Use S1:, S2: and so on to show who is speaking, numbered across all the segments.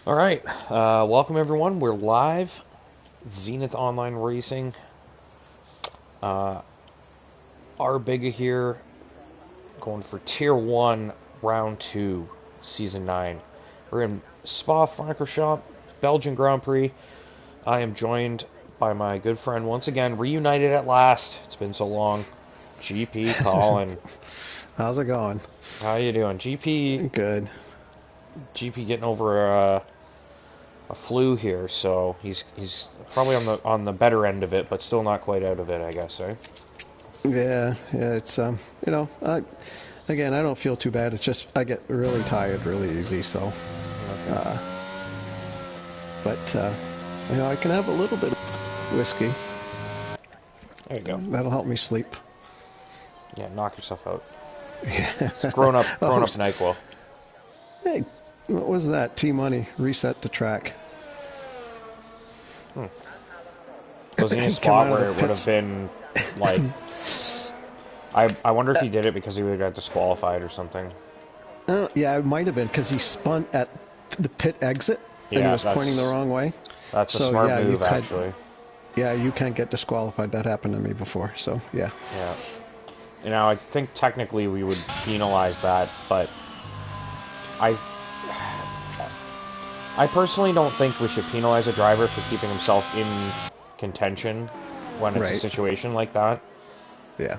S1: All right, welcome everyone. We're live, Zenith Online Racing. Our bigger here, going for Tier 1, Round 2, Season 9. We're in Spa-Francorchamps, Belgian Grand Prix. I am joined by my good friend, once again, reunited at last. It's been so long. GP Colin.
S2: How's it going?
S1: How you doing?
S2: Good.
S1: GP getting over a flu here, so he's probably on the better end of it, but still not quite out of it, I guess, right?
S2: Yeah, it's again, I don't feel too bad. It's just I get really tired really easy, so
S1: Okay.
S2: but I can have a little bit of whiskey.
S1: There you go.
S2: That'll help me sleep.
S1: Yeah, knock yourself out.
S2: Yeah.
S1: It's grown up NyQuil.
S2: Hey, what was that? T-Money reset the track.
S1: Was he in a
S2: Come
S1: spot
S2: out of
S1: where
S2: the
S1: it would have
S2: pits.
S1: been like? I wonder if he did it because he would have got disqualified or something.
S2: Yeah, it might have been because he spun at the pit exit and he
S1: Yeah,
S2: was pointing the wrong way.
S1: that's a
S2: So
S1: smart
S2: yeah,
S1: move, actually.
S2: Yeah, you can't get disqualified. That happened to me before. So yeah.
S1: Yeah. I think technically we would penalize that, but I personally don't think we should penalize a driver for keeping himself in contention when it's a
S2: Right.
S1: situation like that.
S2: Yeah.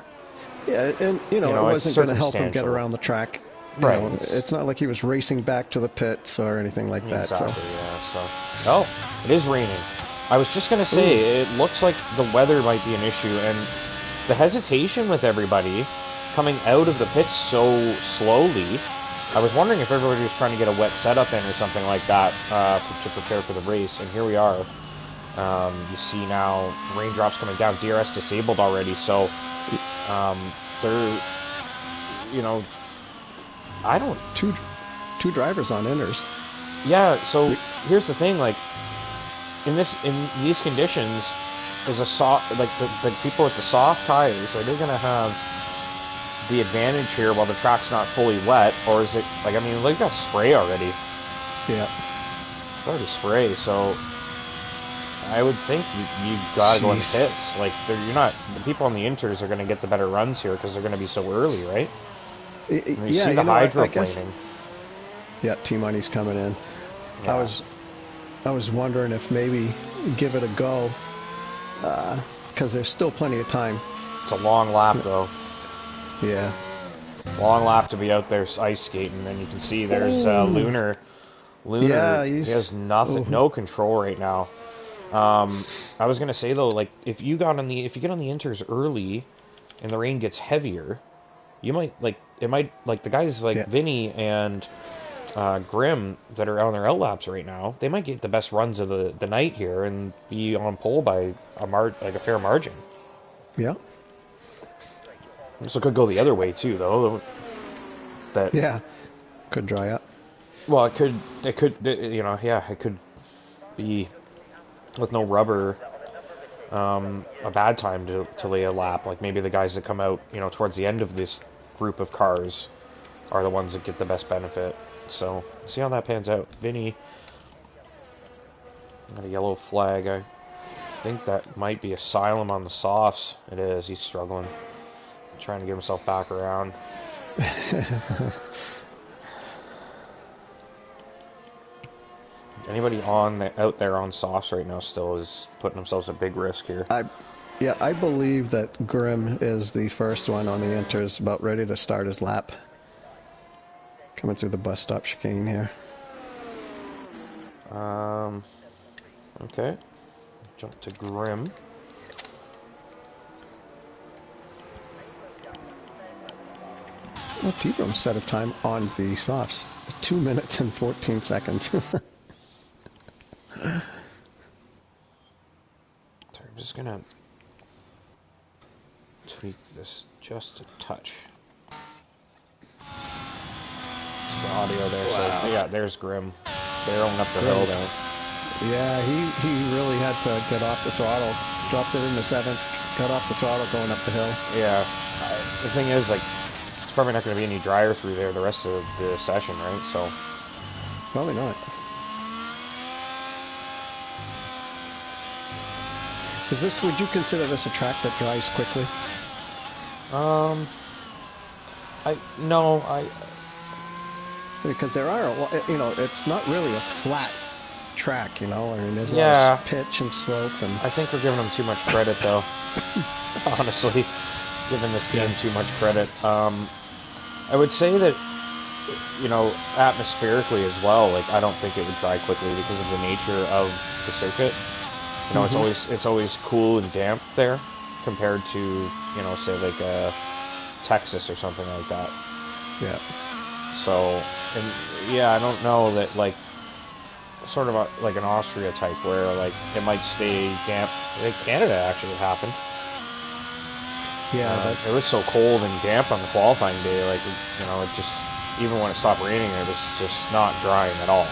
S2: Yeah, and it
S1: It's
S2: wasn't going to help him get
S1: circumstantial.
S2: around the track.
S1: Right.
S2: It's not like he was racing back to the pits or anything like that.
S1: Exactly, yeah. So, oh, it is raining. I was just gonna say, it looks like the weather might be an issue, and the hesitation with everybody coming out of the pits so slowly. I was wondering if everybody was trying to get a wet setup in or something like that to prepare for the race, and here we are. You see now raindrops coming down. DRS disabled already, so they're, I don't.
S2: Two drivers on inners.
S1: Yeah. So here's the thing, like in these conditions, is a soft the people with the soft tires, are they gonna have the advantage here while the track's not fully wet, or is it like, I mean, they've got spray already.
S2: Yeah.
S1: It's already spray, so I would think you gotta go in the
S2: Jeez.
S1: pits. Like, you're not, the people on the inters are gonna get the better runs here because they're gonna be so early, right? And you
S2: Yeah,
S1: see the
S2: I guess.
S1: hydroplaning.
S2: Yeah, T-Money's coming in.
S1: Yeah.
S2: I was wondering if maybe give it a go, because there's still plenty of time.
S1: It's a long lap though.
S2: Yeah.
S1: Long lap to be out there ice skating, and you can see there's Lunar.
S2: Yeah,
S1: He has nothing, no control right now. I was gonna say though, like if you get on the inters early, and the rain gets heavier, you might the guys like
S2: Yeah.
S1: Vinny and Grim that are on their outlaps right now. They might get the best runs of the night here and be on pole by a fair margin.
S2: Yeah.
S1: So it could go the other way too, though. That
S2: Yeah. Could dry up.
S1: Well, it could, yeah, it could be with no rubber, a bad time to lay a lap. Like maybe the guys that come out, towards the end of this group of cars are the ones that get the best benefit. So, see how that pans out. Vinny got a yellow flag. I think that might be Asylum on the softs. It is. He's struggling. Trying to get himself back around. Anybody out there on softs right now still is putting themselves at big risk here.
S2: I believe that Grim is the first one on the inters, about ready to start his lap. Coming through the bus stop chicane here.
S1: Okay. Jump to Grim.
S2: Well, T-Brum set a time on the softs. 2 minutes and 14 seconds.
S1: So I'm just gonna tweak this just a touch. It's the audio there.
S2: Wow.
S1: So yeah, there's Grim barreling up the hill there.
S2: Yeah, he really had to get off the throttle. Dropped it in the 7th, got off the throttle going up the hill.
S1: Yeah. The thing is, like, it's probably not going to be any drier through there the rest of the session, right? So
S2: Probably not. Is this? Would you consider this a track that dries quickly?
S1: No,
S2: Because there are a lot, you know, it's not really a flat track, you know. I mean, there's a lot
S1: yeah,
S2: of pitch and slope, and
S1: I think we're giving them too much credit, though. Honestly, giving this game too much credit. I would say that, you know, atmospherically as well, like, I don't think it would dry quickly because of the nature of the circuit. You know, it's always cool and damp there compared to, you know, say like Texas or something like that.
S2: yeah.
S1: So, and yeah, I don't know that, like, sort of like an Austria type where like it might stay damp. Like Canada actually happened.
S2: Yeah,
S1: It was so cold and damp on the qualifying day, like, you know, it just, even when it stopped raining, it was just not drying at all.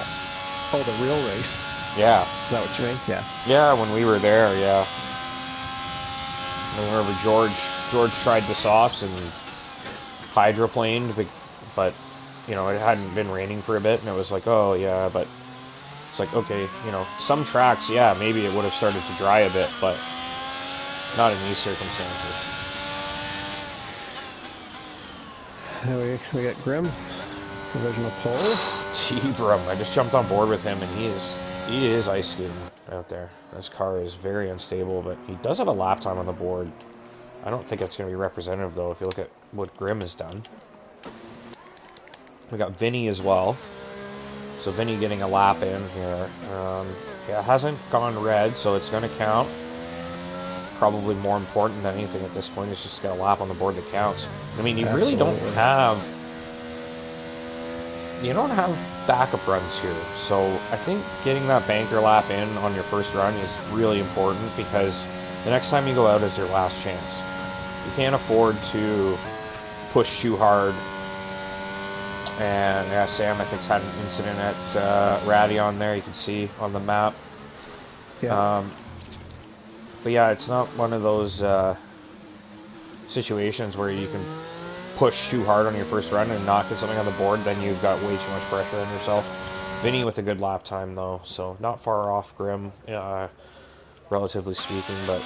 S2: oh, the real race.
S1: Yeah.
S2: Is that what you mean? Yeah.
S1: Yeah, when we were there, yeah. I remember George tried the softs and hydroplaned, but you know, it hadn't been raining for a bit, and it was like, oh yeah, but it's like, okay, you know, some tracks, yeah, maybe it would have started to dry a bit, but not in these circumstances.
S2: There we got Grimm, provisional pole.
S1: T-Brum, I just jumped on board with him, and he is ice skating out there. This car is very unstable, but he does have a lap time on the board. I don't think it's going to be representative, though, if you look at what Grimm has done. We got Vinny as well. So Vinny getting a lap in here. Yeah, it hasn't gone red, so it's going to count. Probably more important than anything at this point is just to get a lap on the board that counts. I mean, you really don't have backup runs here. So I think getting that banker lap in on your first run is really important because the next time you go out is your last chance. You can't afford to push too hard. And yeah, Sam, I think, had an incident at Radion there. You can see on the map.
S2: Yeah.
S1: But yeah, it's not one of those situations where you can push too hard on your first run and not get something on the board, then you've got way too much pressure on yourself. Vinny with a good lap time, though, so not far off Grimm, relatively speaking, but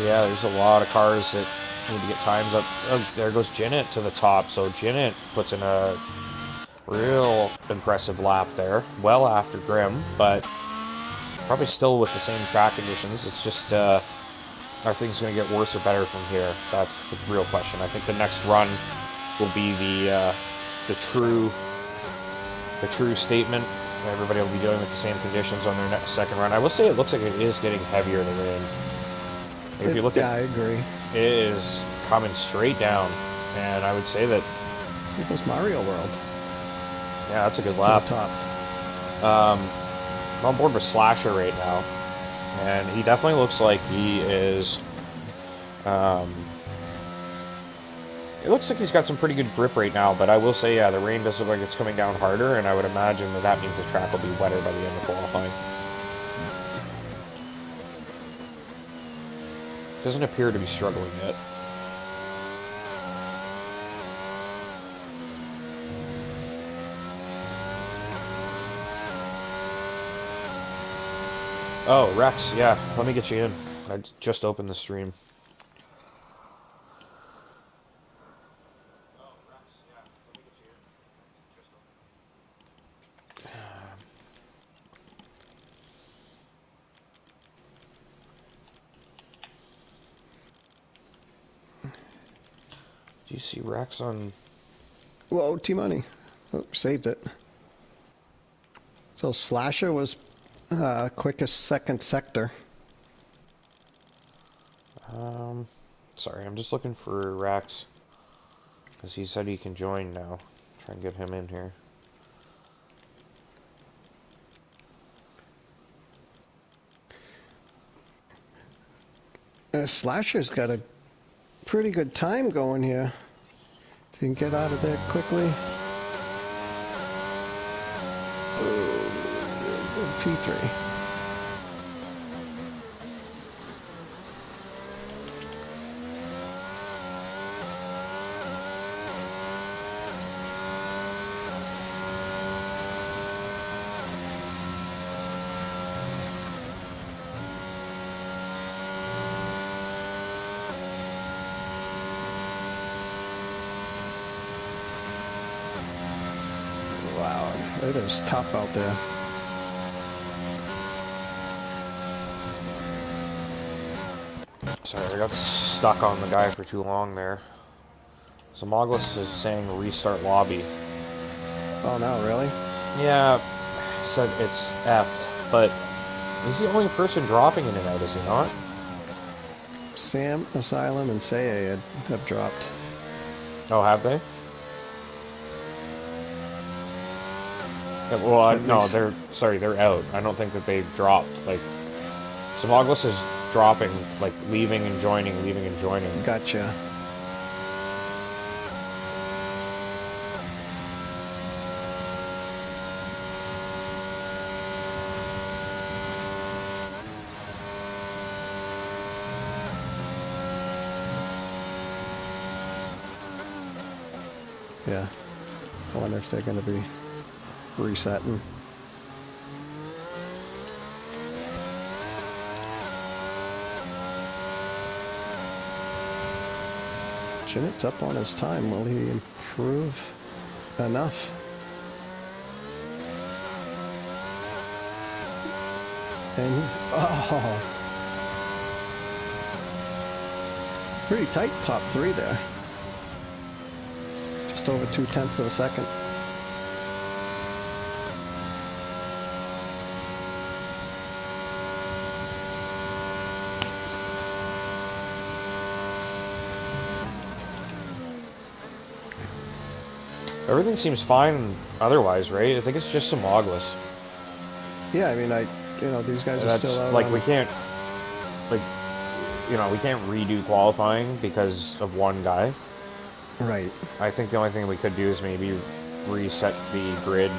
S1: yeah, there's a lot of cars that need to get times up. Oh, there goes Jinnit to the top, so Jinnit puts in a real impressive lap there, well after Grimm, but probably still with the same track conditions. It's just, are things going to get worse or better from here? That's the real question. I think the next run will be the true statement. Everybody will be dealing with the same conditions on their second run. I will say it looks like it is getting heavier to rain. If you look at,
S2: I agree.
S1: It is coming straight down, and I would say that
S2: It was Mario World.
S1: Yeah, that's a good lap.
S2: To the top.
S1: I'm on board with Slasher right now, and he definitely looks like he is. It looks like he's got some pretty good grip right now, but I will say, yeah, the rain does look like it's coming down harder, and I would imagine that that means the track will be wetter by the end of qualifying. Doesn't appear to be struggling yet. Oh, Rex, yeah, let me get you in. I just opened the stream. Do you see Rex on...
S2: Whoa, T-Money. Oh, saved it. So Slasher was quickest second sector.
S1: Sorry, I'm just looking for Rex. Because he said he can join now. Try and get him in here.
S2: Slasher's got a pretty good time going here. If you can get out of there quickly. P3. it is tough out there.
S1: Sorry, I got stuck on the guy for too long there. So Moglis is saying restart lobby.
S2: Oh no, really?
S1: Yeah, he said it's effed, but he's the only person dropping in and out, is he not?
S2: Sam, Asylum, and Say have dropped.
S1: Oh, have they? Yeah, well, no, they're out. I don't think that they've dropped. Like, so Moglis is dropping, like, leaving and joining, leaving and joining.
S2: Gotcha. Yeah. I wonder if they're going to be resetting. Chinnett's up on his time. Will he improve enough? And, oh. Pretty tight top three there. Just over 0.2 of a second.
S1: Everything seems fine otherwise, right? I think it's just some Moglis.
S2: Yeah, I mean, these guys are still out.
S1: Like, we can't, like, we can't redo qualifying because of one guy.
S2: Right.
S1: I think the only thing we could do is maybe reset the grid,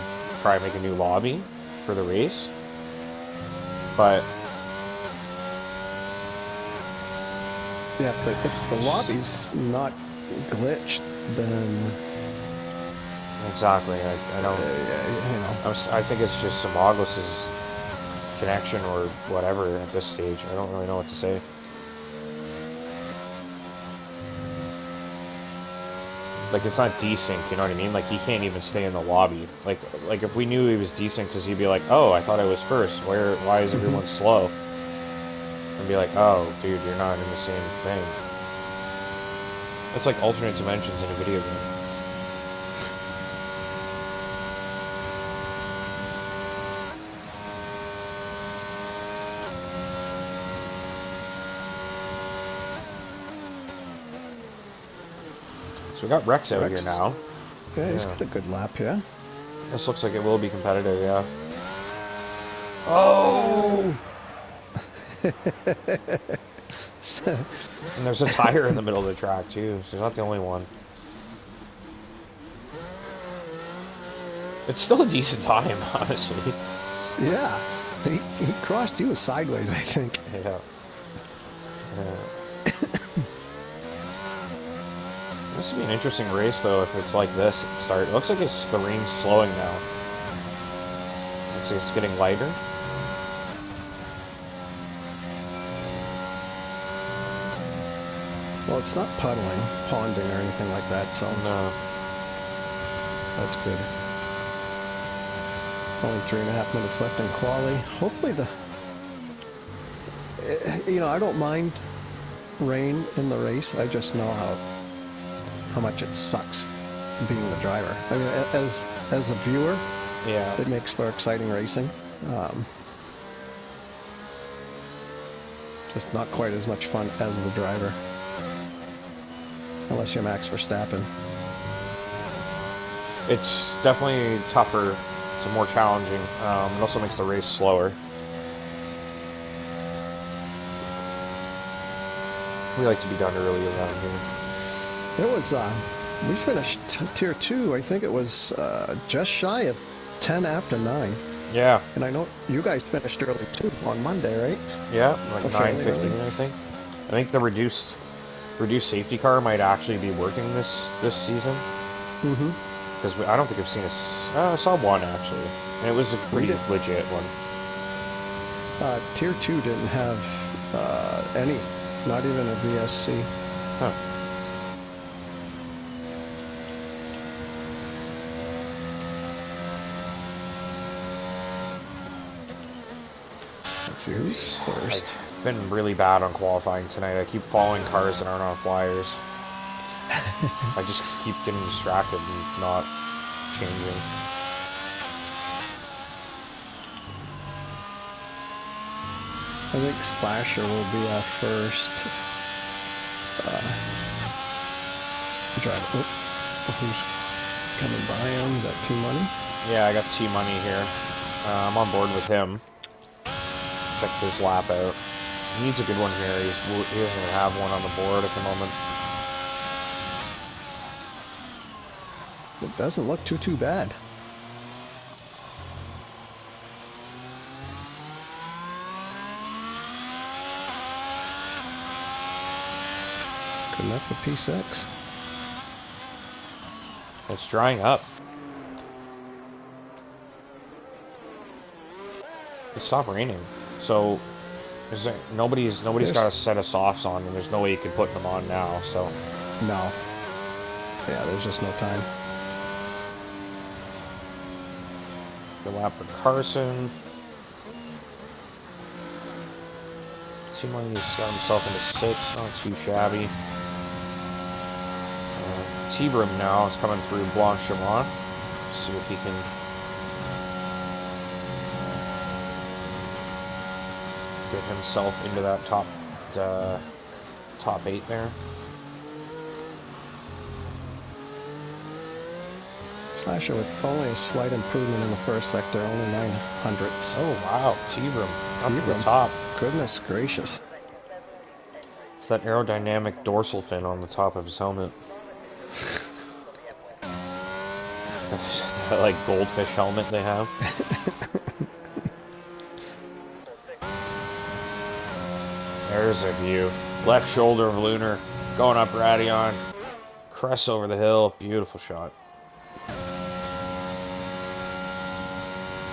S1: try and make a new lobby for the race. But
S2: yeah, but if the lobby's not glitched, then
S1: exactly, I don't. I think it's just some Moglis's connection or whatever at this stage. I don't really know what to say. Like, it's not desync, you know what I mean? Like, he can't even stay in the lobby. Like if we knew he was desync, because he'd be like, oh, I thought I was first. Why is everyone slow? And be like, oh, dude, you're not in the same thing. It's like alternate dimensions in a video game. So we got Rex out here now.
S2: Yeah, he's got a good lap here.
S1: This looks like it will be competitive, yeah.
S2: Oh!
S1: And there's a tire in the middle of the track, too, so he's not the only one. It's still a decent time, honestly.
S2: Yeah. He crossed you sideways, I think.
S1: Yeah. This would be an interesting race, though, if it's like this at the start. It looks like the rain's slowing now. Looks like it's getting lighter.
S2: Well, it's not puddling, ponding, or anything like that, so
S1: no.
S2: That's good. Only 3.5 minutes left in quali. Hopefully I don't mind rain in the race. I just know how much it sucks being the driver. I mean, as a viewer,
S1: yeah,
S2: it makes for exciting racing. Just not quite as much fun as the driver. Unless you're Max Verstappen.
S1: It's definitely tougher. It's more challenging. It also makes the race slower. We like to be done early around here.
S2: It was, we finished tier 2, I think it was just shy of 10 after 9.
S1: Yeah.
S2: And I know you guys finished early too, on Monday, right?
S1: Yeah, like 9:15, I think. I think the reduced safety car might actually be working this season.
S2: Mm-hmm.
S1: Because I don't think I've seen I saw one, actually. And it was a pretty legit one.
S2: Tier 2 didn't have any, not even a VSC.
S1: Huh.
S2: Let's see who's first.
S1: I've been really bad on qualifying tonight. I keep following cars that aren't on flyers. I just keep getting distracted and not changing.
S2: I think Slasher will be our first driver. Oh, who's coming by him? Got T-Money?
S1: Yeah, I got T-Money here. I'm on board with him. Check his lap out. He needs a good one here. He doesn't even have one on the board at the moment.
S2: It doesn't look too bad. Good enough for P6.
S1: It's drying up. It stopped raining. So is there, nobody's got a set of softs on, and there's no way you can put them on now. So
S2: no. Yeah, there's just no time.
S1: good lap for Carson. T-Money's got himself into 6, not too shabby. T-Brim now is coming through Blanchimont. See if he can get himself into that top 8 there.
S2: Slasher with only a slight improvement in the first sector, only 900ths.
S1: Oh wow, T-Brim up to the top.
S2: Goodness gracious.
S1: It's that aerodynamic dorsal fin on the top of his helmet. That like goldfish helmet they have. There's a view. Left shoulder of Lunar going up Radion. Crest over the hill. Beautiful shot.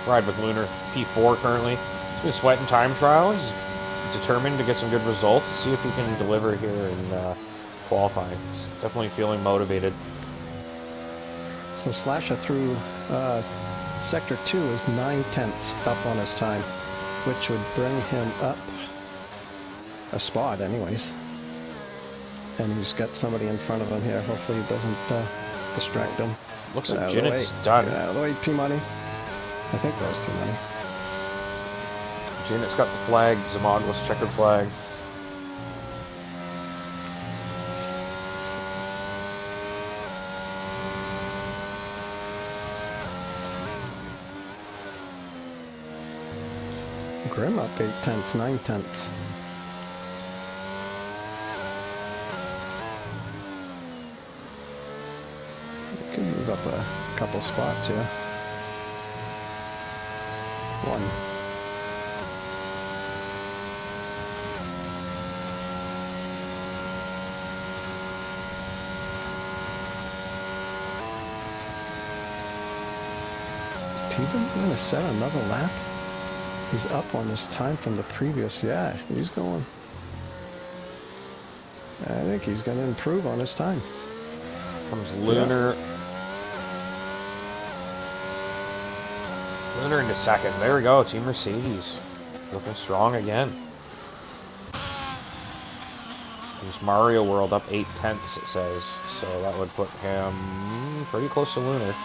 S1: Ride with Lunar P4 currently. He's been sweating time trial. He's determined to get some good results. See if he can deliver here in qualifying. He's definitely feeling motivated.
S2: So Slasher through Sector 2 is 9/10 up on his time, which would bring him up a spot anyways. And he's got somebody in front of him here. Hopefully he doesn't distract him.
S1: Looks like Ginnett's done.
S2: Get out of the way, T-Money. I think that was T-Money.
S1: Ginnett's got the flag, Zamaglis checkered flag.
S2: Grim up 8/10, 9/10. You can move up a couple spots here. One. Is T-Brim going to set another lap? He's up on his time from the previous. Yeah, he's going. I think he's going to improve on his time.
S1: Comes Lunar. Yeah. Lunar into second. There we go. Team Mercedes. Looking strong again. There's Mario World up 8/10, it says. So that would put him pretty close to Lunar.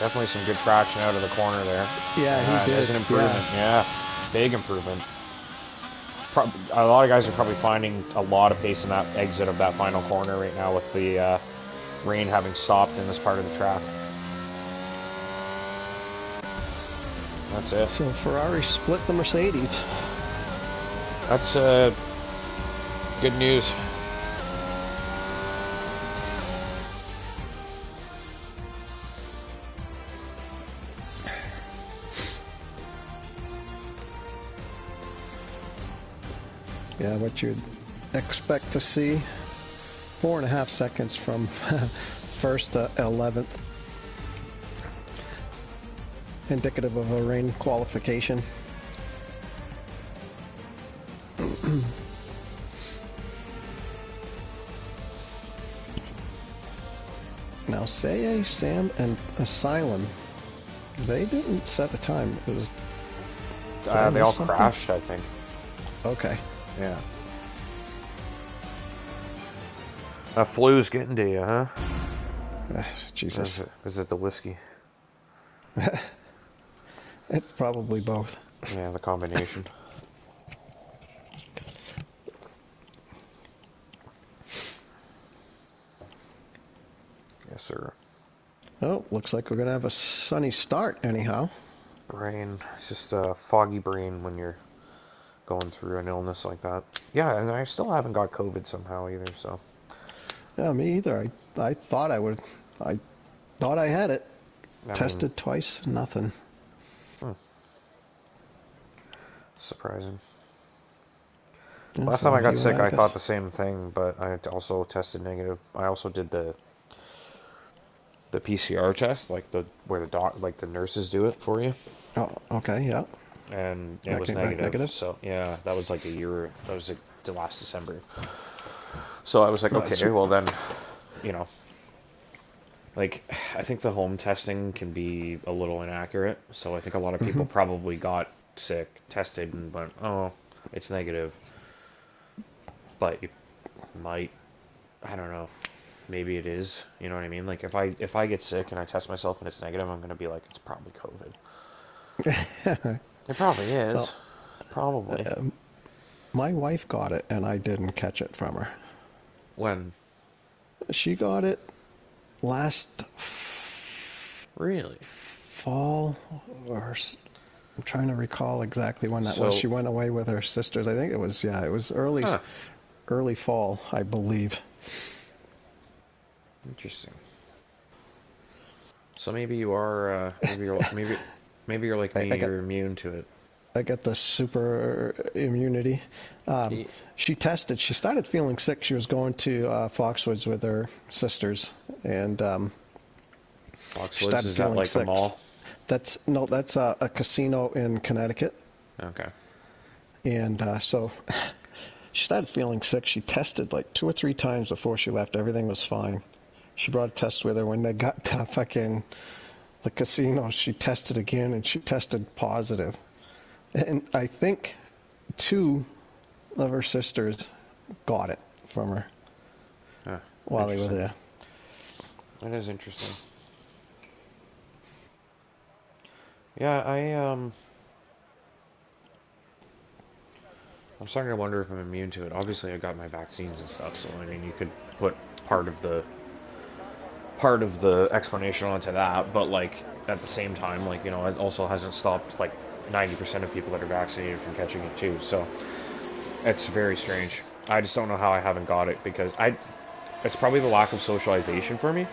S1: Definitely some good traction out of the corner there.
S2: Yeah, he did.
S1: There's an improvement. Yeah, big improvement. A lot of guys are probably finding a lot of pace in that exit of that final corner right now with the rain having stopped in this part of the track. That's it.
S2: So Ferrari split the Mercedes.
S1: That's good news.
S2: Yeah, what you'd expect to see. 4.5 seconds from first to 11th. Indicative of a rain qualification. Now, Say, Sam, and Asylum, they didn't set a time. It was
S1: They all crashed, I think.
S2: Okay.
S1: Yeah. That flu's getting to you, huh?
S2: Jesus.
S1: Is it the whiskey?
S2: It's probably both.
S1: Yeah, the combination. Yes, sir.
S2: Oh, looks like we're going to have a sunny start anyhow.
S1: Brain. It's just a foggy brain when you're going through an illness like that. Yeah, and I still haven't got COVID somehow either, so.
S2: Yeah, me either. I thought I would. I thought I had it. Tested twice, nothing.
S1: Surprising.
S2: Yeah,
S1: Last time I got sick, I thought the same thing, but I also tested negative. I also did the PCR test, like where the nurses do it for you.
S2: Oh, okay, yeah.
S1: And it was negative. So yeah, that was like that was like the last December. So I was like, okay, well then, like, I think the home testing can be a little inaccurate. So I think a lot of people probably got sick, tested, and went, oh, it's negative. But you might, I don't know, maybe it is. You know what I mean? Like, if I get sick and I test myself and it's negative, I'm gonna be like, it's probably COVID. It probably is. Well, probably.
S2: My wife got it, and I didn't catch it from her.
S1: When?
S2: She got it last...
S1: Really?
S2: Fall, or... I'm trying to recall exactly when that was. She went away with her sisters. I think it was, it was early fall, I believe.
S1: Interesting. So maybe you are, maybe you're like me, you're immune to it.
S2: I got the super immunity. She started feeling sick. She was going to Foxwoods with her sisters, and
S1: Foxwoods, is that like a mall?
S2: That's a casino in Connecticut.
S1: Okay.
S2: And so she started feeling sick. She tested like 2 or 3 times before she left. Everything was fine. She brought a test with her. When they got to the casino, she tested again, and she tested positive. And I think 2 of her sisters got it from her while they were there.
S1: That is interesting. Yeah, I'm starting to wonder if I'm immune to it. Obviously, I got my vaccines and stuff, so I mean, you could put part of the explanation onto that, but like at the same time, like, it also hasn't stopped like 90% of people that are vaccinated from catching it too. So it's very strange. I just don't know how I haven't got it, because it's probably the lack of socialization for me.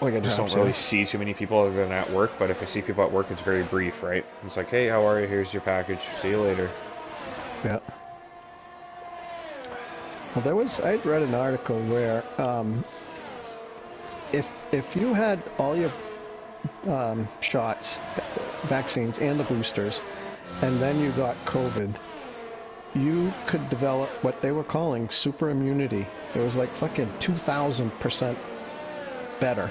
S1: Like, I just don't really see too many people other than at work, but if I see people at work, it's very brief, right? It's like, hey, how are you? Here's your package. See you later.
S2: Yeah. Well, I'd read an article where if you had all your shots, vaccines, and the boosters, and then you got COVID, you could develop what they were calling super immunity. It was like fucking 2,000% better.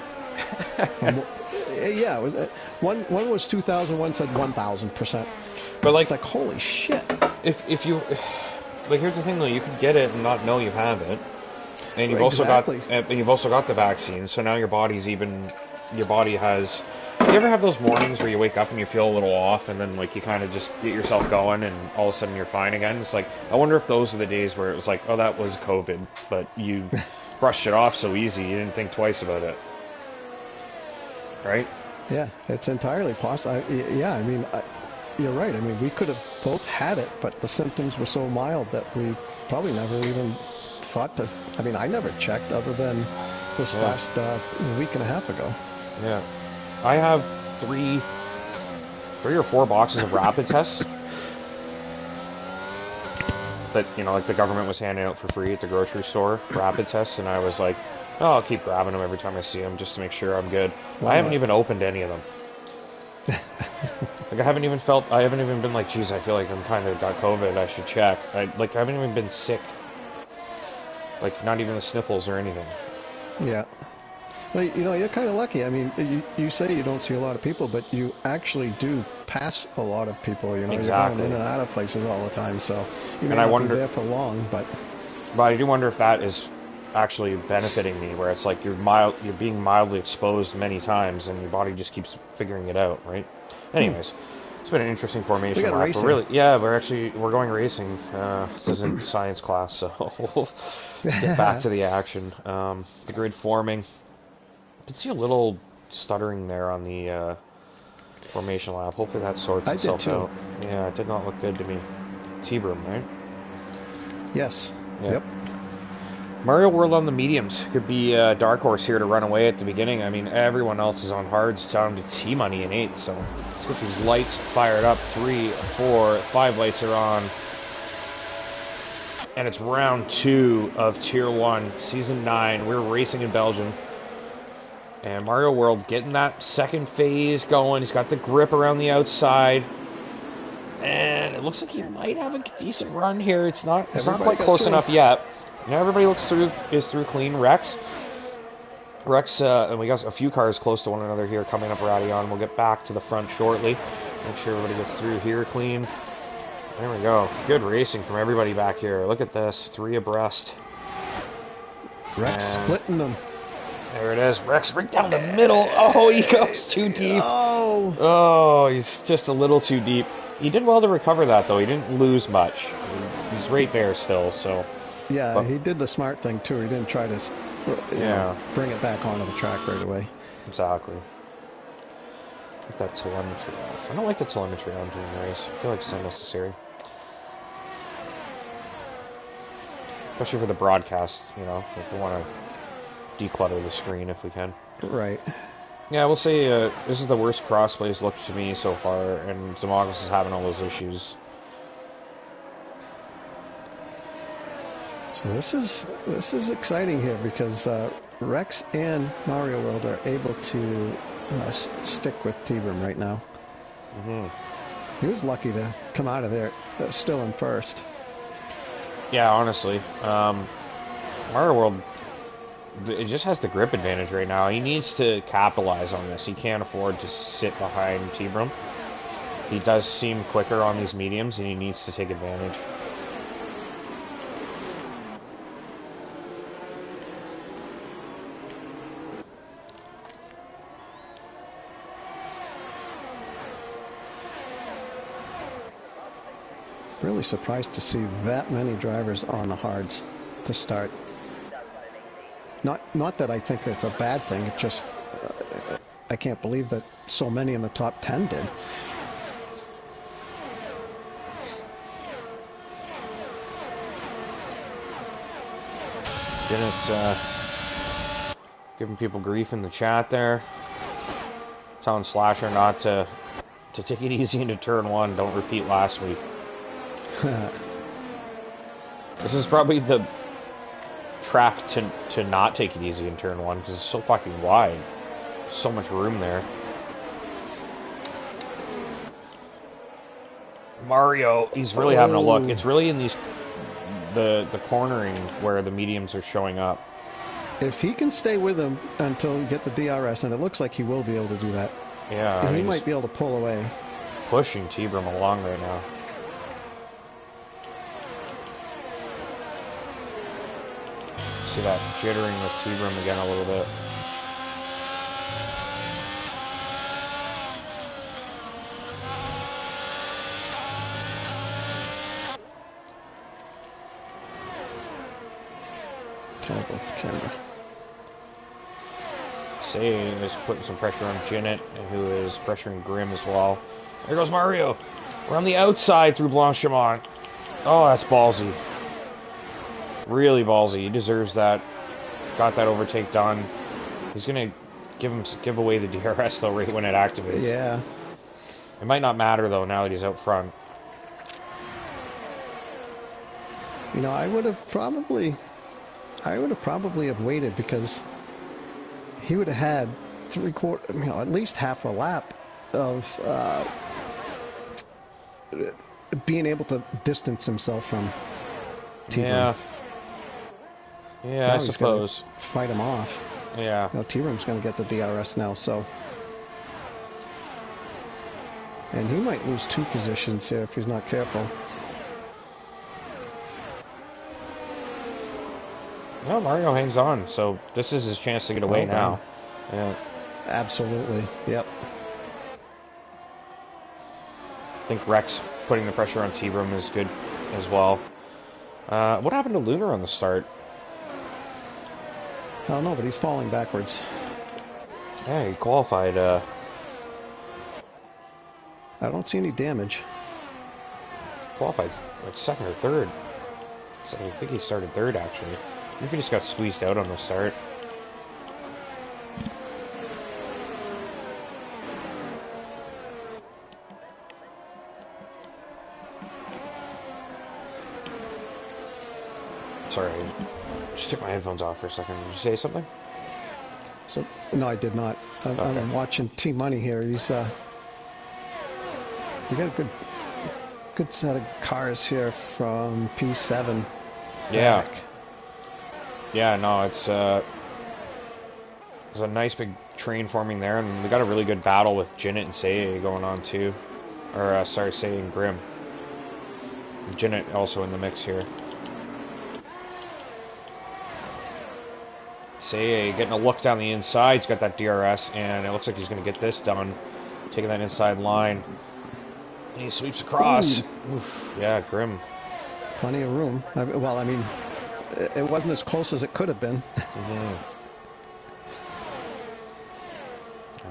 S2: Yeah, it was, one was 2,000, one said 1,000%.
S1: But like,
S2: it's like, holy shit.
S1: If you, like, here's the thing though, you can get it and not know you have it, and you've also got the vaccine. So now your body has. You ever have those mornings where you wake up and you feel a little off, and then like you kind of just get yourself going, and all of a sudden you're fine again? It's like, I wonder if those are the days where it was like, oh, that was COVID, but you brushed it off so easy, you didn't think twice about it. Right?
S2: Yeah, it's entirely possible. Yeah, I mean, you're right. I mean, we could have both had it, but the symptoms were so mild that we probably never even thought to. I mean, I never checked other than this last week and a half ago.
S1: Yeah. I have 3 or 4 boxes of rapid tests that, like the government was handing out for free at the grocery store, rapid tests, and I was like, oh, I'll keep grabbing them every time I see them just to make sure I'm good. I haven't even opened any of them. Like, I haven't even been like, geez, I feel like I'm kind of got COVID, I should check. I haven't even been sick. Like, not even the sniffles or anything.
S2: Yeah. Well, you know, you're kind of lucky. I mean, you say you don't see a lot of people, but you actually do pass a lot of people. You know,
S1: Exactly.
S2: you're going in and out of places all the time, so you may
S1: And I
S2: not be
S1: wonder,
S2: there for long, but
S1: I do wonder if that is actually benefiting me, where it's like you're being mildly exposed many times, and your body just keeps figuring it out, right? Anyways, it's been an interesting
S2: we
S1: formation
S2: got a
S1: lap.
S2: race
S1: But
S2: here.
S1: really, yeah, we're going racing. This isn't science class, so we'll get back to the action. The grid forming. Did see a little stuttering there on the formation lap. Hopefully that sorts
S2: I did
S1: itself
S2: too.
S1: out. Yeah, it did not look good to me. T-Broom, right?
S2: Yes.
S1: Yeah.
S2: Yep.
S1: Mario World on the mediums could be a dark horse here to run away at the beginning. I mean, everyone else is on hards, down to T-Money in 8th, so let's get these lights fired up. 3, 4, 5 lights are on. And it's round 2 of Tier 1, Season 9. We're racing in Belgium. And Mario World getting that second phase going. He's got the grip around the outside. And it looks like he might have a decent run here. It's not quite close enough yet. Now everybody is through clean. Rex, and we got a few cars close to one another here coming up Radion. We'll get back to the front shortly. Make sure everybody gets through here clean. There we go. Good racing from everybody back here. Look at this, 3 abreast.
S2: Rex splitting them.
S1: There it is. Rex right down the middle. Oh, he goes too deep. Oh, he's just a little too deep. He did well to recover that, though. He didn't lose much. He's right there still, so...
S2: Yeah, but he did the smart thing, too. He didn't try to bring it back onto the track right away.
S1: Exactly. Get that telemetry off. I don't like the telemetry on during the race. I feel like it's unnecessary. Especially for the broadcast, you know. Like we want to declutter the screen if we can.
S2: Right.
S1: Yeah, we'll say this is the worst crossplays look to me so far, and Demogos is having all those issues.
S2: So this is exciting here because Rex and Mario World are able to stick with T-Broom right now. He was lucky to come out of there still in first.
S1: Yeah, honestly, Mario World, it just has the grip advantage right now. He needs to capitalize on this. He can't afford to sit behind T-Broom. He does seem quicker on these mediums, and he needs to take advantage.
S2: Really surprised to see that many drivers on the hards to start. Not that I think it's a bad thing. It just I can't believe that so many in the top 10 did.
S1: Janet's giving people grief in the chat there, telling Slasher not to take it easy into turn 1. Don't repeat last week. This is probably the track to not take it easy in turn 1 because it's so fucking wide. So much room there. Mario, he's really having a look. It's really in these the cornering where the mediums are showing up.
S2: If he can stay with him until we get the DRS, and it looks like he will be able to do that.
S1: Yeah,
S2: and he might be able to pull away.
S1: Pushing T-Broom along right now. See that jittering with T-Broom again a little bit.
S2: Terrible camera.
S1: Saying is putting some pressure on Janet, who is pressuring Grim as well. There goes Mario. We're on the outside through Blanchimont. Oh, that's ballsy. Really ballsy. He deserves that. Got that overtake done. He's gonna give away the DRS though right when it activates.
S2: Yeah.
S1: It might not matter though now that he's out front.
S2: You know, I would have probably have waited because he would have had at least half a lap of being able to distance himself from T-Broom.
S1: Yeah. Yeah, I suppose.
S2: Fight him off.
S1: Yeah.
S2: T-Room's going to get the DRS now, so... And he might lose 2 positions here if he's not careful.
S1: No, Mario hangs on, so this is his chance to get away now. Yeah.
S2: Absolutely, yep.
S1: I think Rex putting the pressure on T-Room is good as well. What happened to Lunar on the start?
S2: I don't know, but he's falling backwards.
S1: Yeah, he qualified.
S2: I don't see any damage.
S1: Qualified like second or third. So I think he started third, actually. I think he just got squeezed out on the start. Sorry, I just took my headphones off for a second. Did you say something?
S2: So no, I did not. I'm watching T Money here. He's we got a good set of cars here from P7.
S1: Yeah.
S2: Back.
S1: Yeah, no, it's there's a nice big train forming there, and we got a really good battle with Jinnit and Say going on too. Or sorry, Say and Grim. Jinnit also in the mix here. Say getting a look down the inside. He's got that DRS, and it looks like he's going to get this done. Taking that inside line. And he sweeps across. Oof, yeah, Grim.
S2: Plenty of room. Well, I mean, it wasn't as close as it could have been.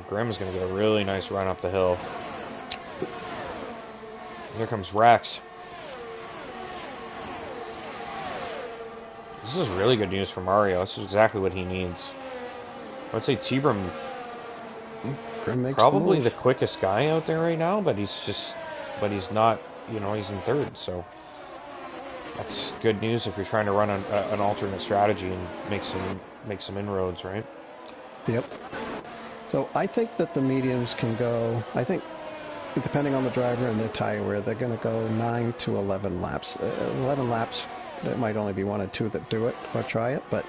S1: Grim's going to get a really nice run up the hill. Here comes Rex. This is really good news for Mario. This is exactly what he needs. I would say T-Brum probably the quickest guy out there right now, but he's not, he's in third, so that's good news if you're trying to run an alternate strategy and make some inroads, right?
S2: Yep. So I think that the mediums can go, I think, depending on the driver and their tire wear, they're going to go 9 to 11 laps. 11 laps, there might only be 1 or 2 that do it or try it, but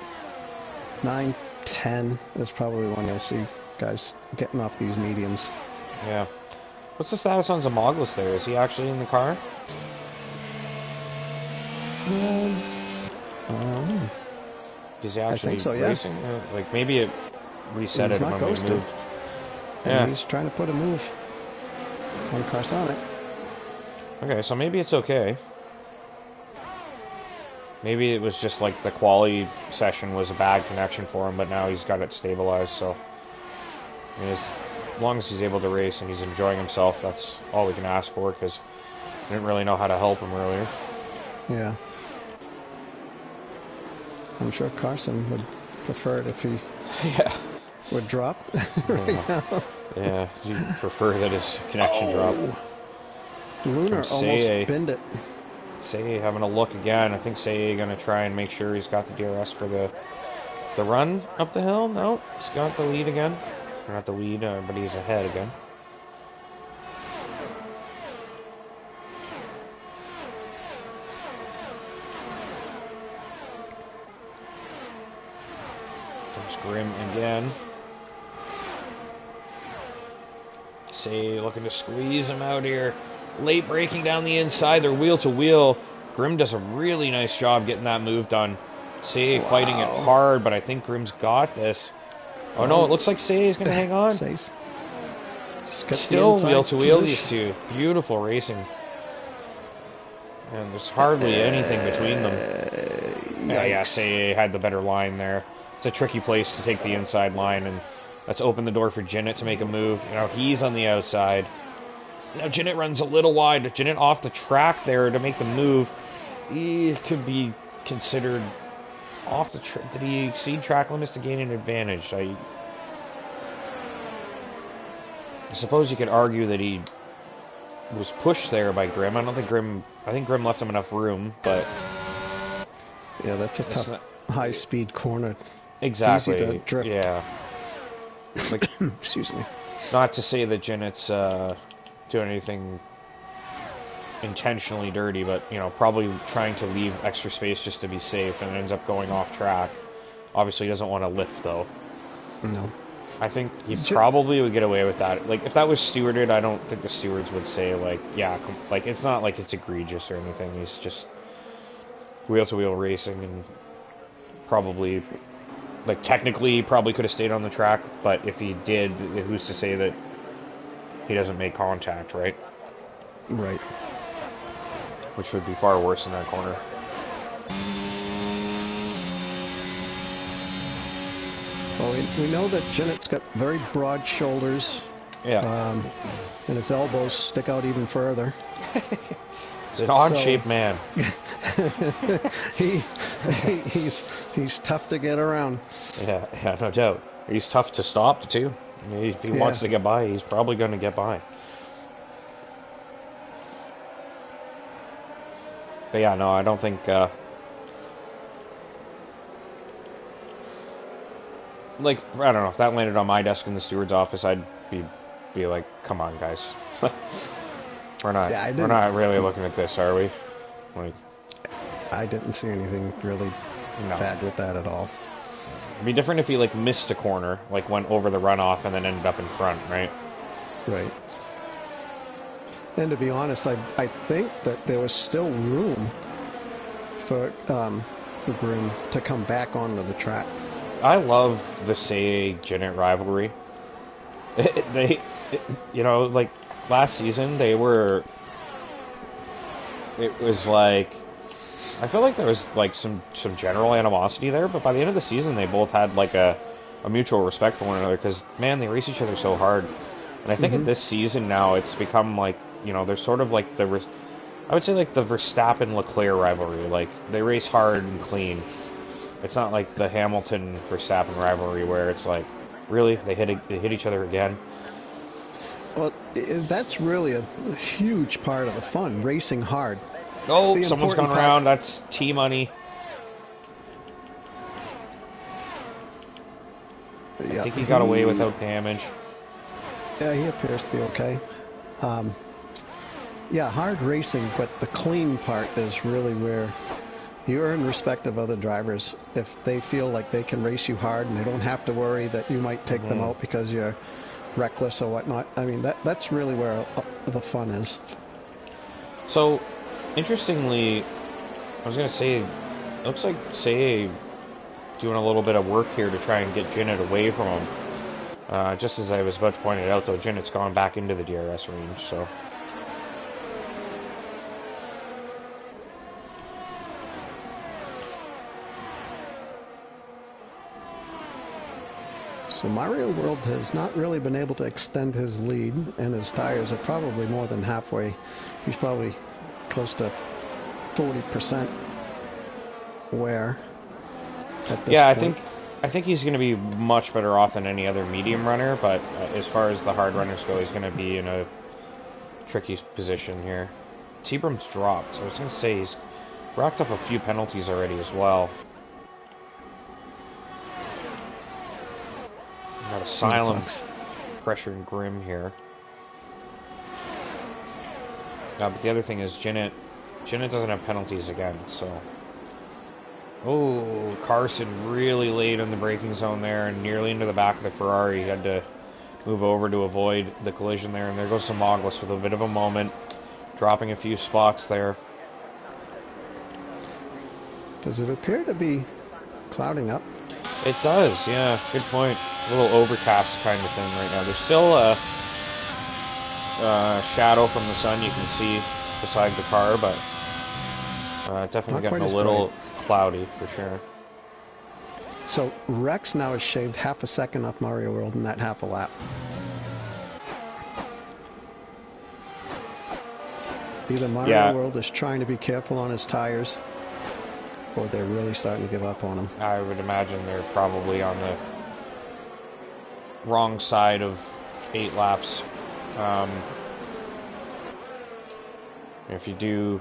S2: 9, 10 is probably when you'll see guys getting off these mediums.
S1: Yeah. What's the status on Zamoglis there? Is he actually in the car? Is he actually
S2: I think so, yeah.
S1: racing? Like maybe it reset it when we moved.
S2: Yeah. He's trying to put a move on Carsonic.
S1: Okay, so maybe it's okay. Maybe it was just like the quali session was a bad connection for him, but now he's got it stabilized, so I mean, as long as he's able to race and he's enjoying himself, that's all we can ask for, because I didn't really know how to help him earlier.
S2: Yeah. I'm sure Carson would prefer it if he would drop right now.
S1: Yeah, he'd prefer that his connection drop.
S2: Lunar almost binned it.
S1: Say having a look again. I think Say gonna try and make sure he's got the DRS for the run up the hill. No, he's got the lead again. Or not the lead, but he's ahead again. Comes Grim again. Say looking to squeeze him out here. Late braking down the inside, they're wheel to wheel. Grim does a really nice job getting that move done. Say fighting it hard, but I think Grim's got this. Oh no, it looks like Say is going to hang on. Still wheel to wheel, these two. Beautiful racing. And there's hardly anything between them. Yeah, Say had the better line there. It's a tricky place to take the inside line, and let's open the door for Jinnit to make a move. He's on the outside. Now Jinnit runs a little wide. Jinnit off the track there to make the move. He could be considered off the track. Did he exceed track limits to gain an advantage? I suppose you could argue that he was pushed there by Grim. I think Grim left him enough room, but
S2: yeah, that's a tough high-speed corner.
S1: Exactly.
S2: It's easy to drift.
S1: Yeah. Like,
S2: excuse me.
S1: Not to say that Jinnit's doing anything intentionally dirty, but probably trying to leave extra space just to be safe, and ends up going off track. Obviously, he doesn't want to lift though.
S2: No.
S1: I think he probably would get away with that. Like, if that was stewarded, I don't think the stewards would say, like, yeah, like, it's not like it's egregious or anything. He's just wheel-to-wheel racing and probably, like, technically probably could have stayed on the track, but if he did, who's to say that he doesn't make contact, right?
S2: Right.
S1: Which would be far worse in that corner.
S2: Well, we know that Jennett's got very broad shoulders.
S1: Yeah.
S2: And his elbows stick out even further.
S1: He's an odd-shaped man.
S2: he's tough to get around.
S1: Yeah, no doubt. He's tough to stop, too. I mean, if he wants to get by, he's probably going to get by. But yeah, no, I don't think... like, I don't know, if that landed on my desk in the steward's office, I'd be like, come on, guys. we're not really looking at this, are we? Like,
S2: I didn't see anything really bad with that at all.
S1: It'd be different if he, like, missed a corner, like, went over the runoff and then ended up in front, right?
S2: Right. And to be honest, I think that there was still room for Groom to come back onto the track.
S1: I love the Say-Jeanette rivalry. You know, like, last season, it was like, I feel like there was, like, some general animosity there, but by the end of the season, they both had, like, a mutual respect for one another, because, man, they race each other so hard. And I think in this season now, it's become, like, you know, they're sort of like I would say, like, the Verstappen-Leclerc rivalry. Like, they race hard and clean. It's not like the Hamilton-Verstappen rivalry where it's like, really? They hit each other again?
S2: Well, that's really a huge part of the fun, racing hard.
S1: Oh, someone's gone around. That's T-Money. I think he got away without damage.
S2: Yeah, he appears to be okay. Yeah, hard racing, but the clean part is really where you earn respect of other drivers. If they feel like they can race you hard and they don't have to worry that you might take them out because you're reckless or whatnot. I mean, that's really where the fun is. So,
S1: interestingly, I was going to say, it looks like Say doing a little bit of work here to try and get Jeanette away from him. Just as I was about to point it out, though, Jennett's gone back into the DRS range, so...
S2: So Mario World has not really been able to extend his lead, and his tires are probably more than halfway. He's probably close to 40% wear at this point.
S1: I think he's going to be much better off than any other medium runner, but as far as the hard runners go, he's going to be in a tricky position here. T-Brum's dropped. I was going to say he's racked up a few penalties already as well. Got Asylum pressuring Grimm here. But the other thing is Jeanette doesn't have penalties again, so... Oh, Carson really late in the braking zone there and nearly into the back of the Ferrari. He had to move over to avoid the collision there, and there goes Simaglis with a bit of a moment, dropping a few spots there.
S2: Does it appear to be clouding up?
S1: It does, yeah. Good point. A little overcast kind of thing right now. There's still a shadow from the sun you can see beside the car, but definitely getting a little cloudy for sure.
S2: So Rex now has shaved half a second off Mario World in that half a lap. Either Mario World is trying to be careful on his tires, or they're really starting to give up on him.
S1: I would imagine they're probably on the wrong side of 8 laps. If you do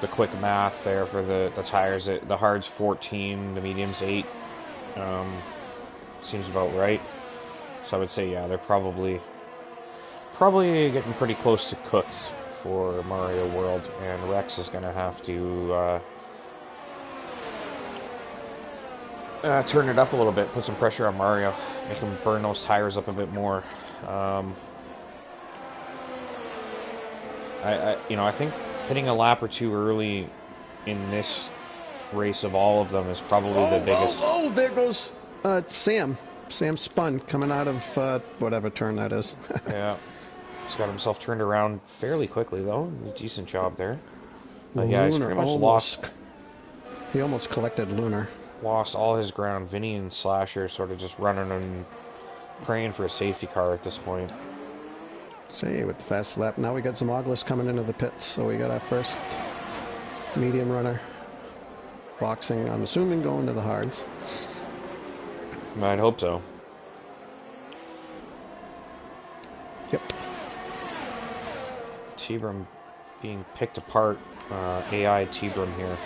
S1: the quick math there for the tires, the hard's 14, the medium's 8. Seems about right. So I would say, yeah, they're probably getting pretty close to cooked for Mario World, and Rex is going to have to turn it up a little bit, put some pressure on Mario, make him burn those tires up a bit more. I think hitting a lap or two early in this race of all of them is probably the biggest.
S2: Oh, there goes Sam. Sam spun coming out of whatever turn that is.
S1: Yeah. He's got himself turned around fairly quickly, though. Decent job there.
S2: Yeah,
S1: he's pretty much lost.
S2: He almost collected Lunar.
S1: Lost all his ground. Vinny and Slasher sort of just running and praying for a safety car at this point.
S2: Say, with the fast lap. Now we got Zomoglis coming into the pits, so we got our first medium runner. Boxing, I'm assuming, going to the hards.
S1: I'd hope so.
S2: Yep.
S1: T-Brum being picked apart. AI T-Brum here.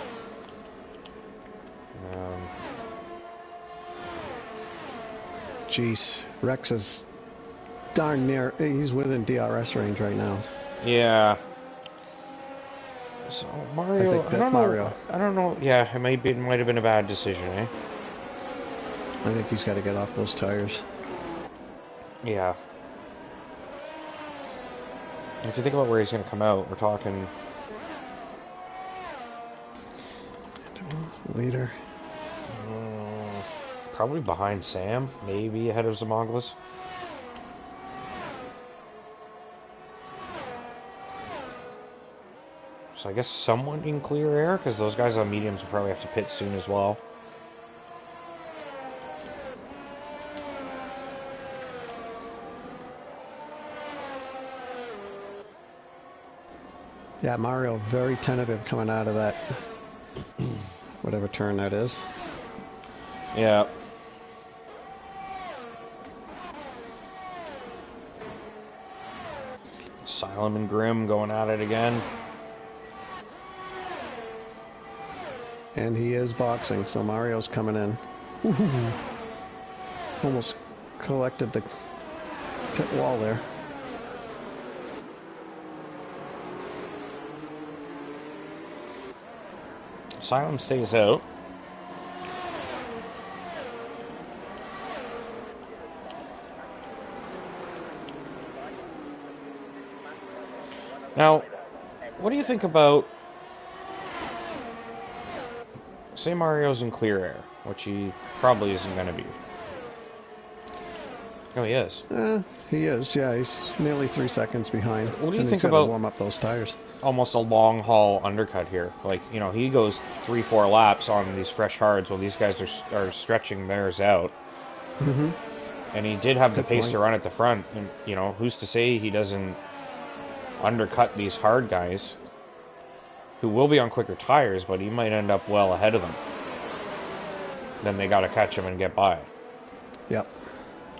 S2: Jeez, Rex is darn near. He's within DRS range right now.
S1: Yeah. So Mario, I don't
S2: Mario.
S1: know. I don't know. Yeah, it might have been a bad decision, eh?
S2: I think he's got to get off those tires.
S1: Yeah. If you think about where he's going to come out, we're talking
S2: leader.
S1: Probably behind Sam, maybe ahead of Zomoglis. So I guess someone in clear air, because those guys on mediums will probably have to pit soon as well.
S2: Yeah, Mario very tentative coming out of that whatever turn that is.
S1: Yeah. Asylum and Grim going at it again.
S2: And he is boxing, so Mario's coming in. Ooh. Almost collected the pit wall there.
S1: Asylum stays out. Now, what do you think about, say Mario's in clear air, which he probably isn't going to be. Oh, he is.
S2: He is, yeah, he's nearly 3 seconds behind.
S1: What do you think about
S2: warm up those tires?
S1: Almost a long haul undercut here? Like, you know, he goes 3-4 laps on these fresh hards while these guys are stretching theirs out.
S2: Mm-hmm.
S1: And he did have the pace
S2: point
S1: to run at the front, and, you know, who's to say he doesn't undercut these hard guys who will be on quicker tires, but he might end up well ahead of them. Then they got to catch him and get by.
S2: Yep.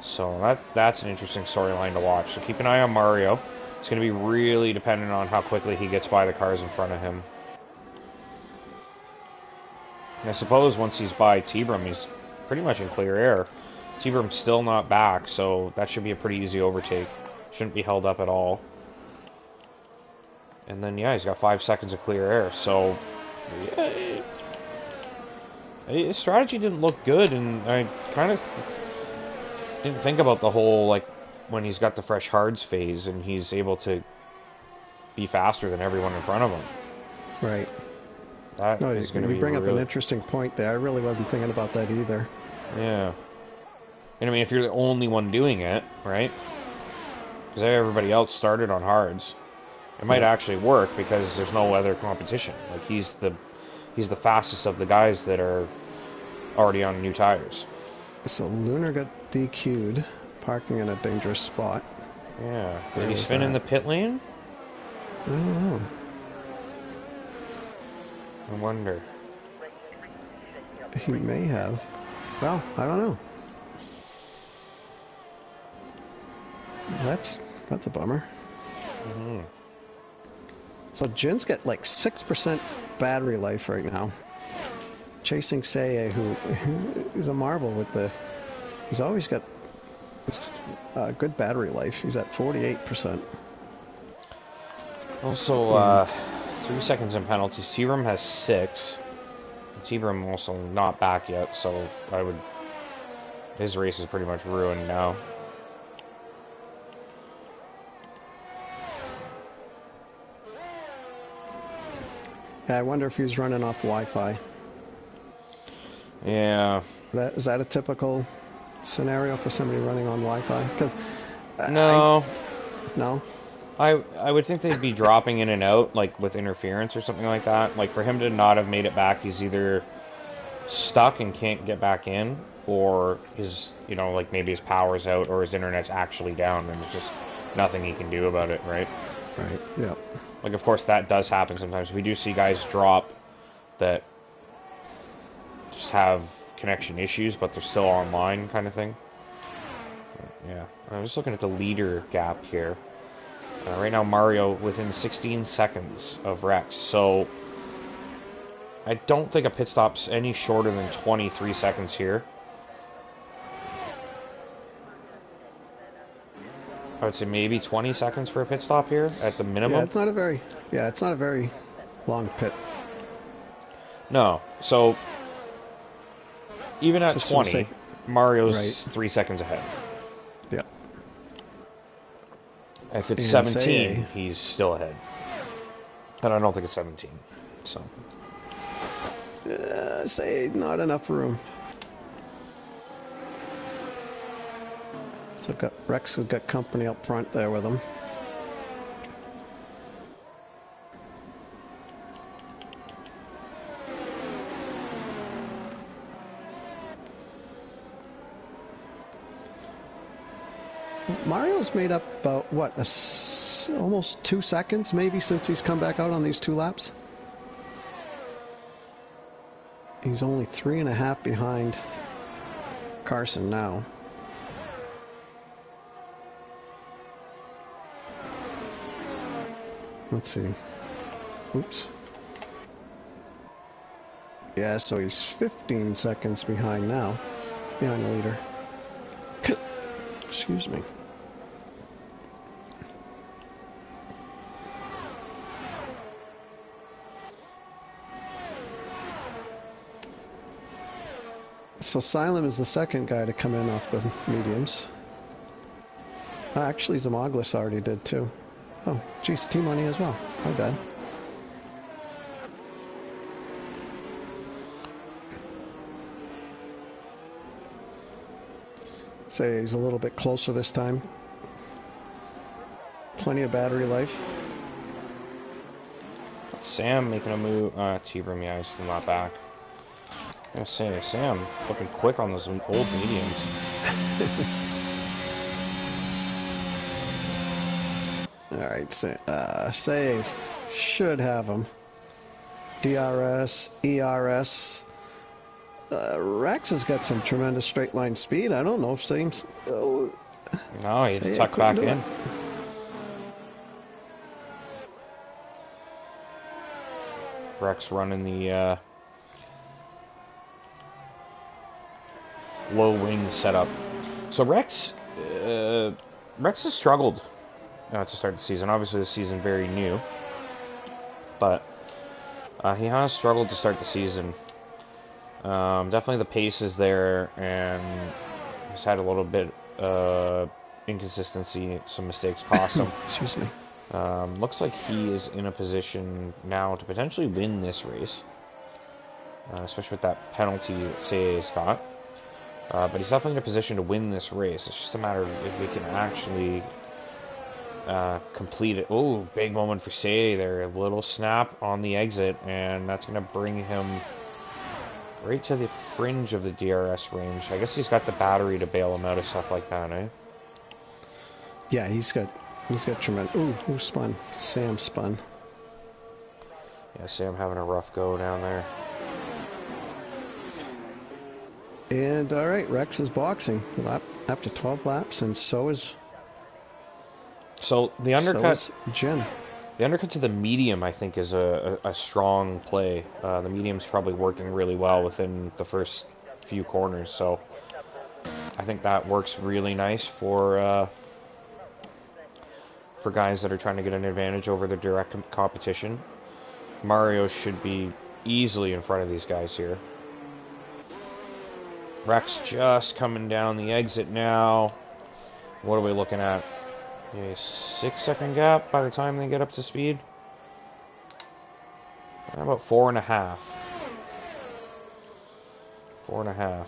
S1: So that's an interesting storyline to watch. So keep an eye on Mario. It's going to be really dependent on how quickly he gets by the cars in front of him. And I suppose once he's by T-Brum, he's pretty much in clear air. T-Brum's still not back, so that should be a pretty easy overtake. Shouldn't be held up at all. And then, yeah, he's got 5 seconds of clear air. So, yeah, his strategy didn't look good, and I kind of didn't think about the whole, like, when he's got the fresh hards phase and he's able to be faster than everyone in front of him.
S2: Right.
S1: That is going to be.
S2: You bring up an interesting point there. I really wasn't thinking about that either.
S1: Yeah. And I mean, if you're the only one doing it, right? Because everybody else started on hards. It might actually work because there's no other competition. Like he's the fastest of the guys that are already on new tires.
S2: So Lunar got DQ'd, parking in a dangerous spot.
S1: Yeah. Did he spin in the pit lane?
S2: I don't know.
S1: I wonder.
S2: He may have. Well, I don't know. That's a bummer.
S1: Mm-hmm.
S2: So Jin's got like 6% battery life right now. Chasing Seiya, who is a marvel with the... He's always got good battery life. He's at 48%.
S1: Also, 3 seconds in penalties. Serum has 6. T-Brim also not back yet, so his race is pretty much ruined now.
S2: Yeah, I wonder if he's running off Wi-Fi.
S1: Yeah.
S2: Is that a typical scenario for somebody running on Wi-Fi? Because
S1: No.
S2: No?
S1: I would think they'd be dropping in and out, like with interference or something like that. Like for him to not have made it back, he's either stuck and can't get back in, or his, like maybe his power's out or his internet's actually down and there's just nothing he can do about it, right?
S2: Right, yeah.
S1: Like, of course, that does happen sometimes. We do see guys drop that just have connection issues, but they're still online kind of thing. Yeah, I'm just looking at the leader gap here. Right now, Mario within 16 seconds of Rex, so I don't think a pit stop's any shorter than 23 seconds here. I would say maybe 20 seconds for a pit stop here at the minimum.
S2: Yeah, it's not a very long pit.
S1: No, so even at
S2: Just
S1: 20, Mario's
S2: right.
S1: 3 seconds ahead.
S2: Yeah.
S1: If it's
S2: And
S1: 17, he's still ahead. And I don't think it's 17, so.
S2: Say not enough room. So Rex has got company up front there with him. Mario's made up about, what, almost 2 seconds maybe since he's come back out on these 2 laps. He's only 3.5 behind Carson now. Let's see. Oops. Yeah, so he's 15 seconds behind now. Behind the leader. Excuse me. So Silem is the second guy to come in off the mediums. Actually, Zamoglis already did too. Oh, geez, T-Money as well. My bad. Say he's a little bit closer this time. Plenty of battery life.
S1: Sam making a move. T-Brim, yeah, he's still not back. I'm gonna say, Sam looking quick on those old mediums.
S2: Alright, say should have him. DRS, ERS. Rex has got some tremendous straight line speed. I don't know if Sam's...
S1: No, he's tucked back in. Rex running the low wing setup. So Rex has struggled to start the season. Obviously, the season very new, but he has struggled to start the season. Definitely the pace is there, and he's had a little bit inconsistency. Some mistakes cost him.
S2: Excuse me.
S1: Looks like he is in a position now to potentially win this race, especially with that penalty that Sei's got. But he's definitely in a position to win this race. It's just a matter of if he can actually complete it. Oh, big moment for Sei there. A little snap on the exit, and that's going to bring him right to the fringe of the DRS range. I guess he's got the battery to bail him out of stuff like that, eh?
S2: Yeah, he's got tremendous... Ooh, who spun? Sam spun.
S1: Yeah, Sam having a rough go down there.
S2: And, alright, Rex is boxing after 12 laps, and so is...
S1: So, the undercut...
S2: So is Jen.
S1: The undercut to the medium, I think, is a strong play. The medium's probably working really well within the first few corners, so I think that works really nice for guys that are trying to get an advantage over the direct competition. Mario should be easily in front of these guys here. Rex just coming down the exit now. What are we looking at? A 6-second gap by the time they get up to speed? About 4.5. 4.5.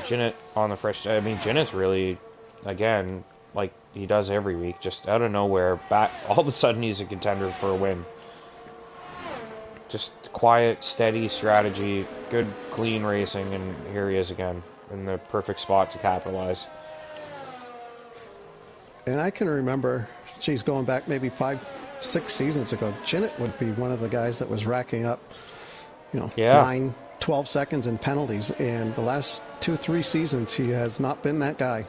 S1: Zenith on the fresh. I mean, Zenith's really, again, like he does every week, just out of nowhere, back. All of a sudden, he's a contender for a win. Just quiet, steady strategy, good, clean racing, and here he is again in the perfect spot to capitalize.
S2: And I can remember, geez, going back maybe 5, 6 seasons ago, Zenith would be one of the guys that was racking up, 9, 12 seconds in penalties. And the last 2, 3 seasons, he has not been that guy.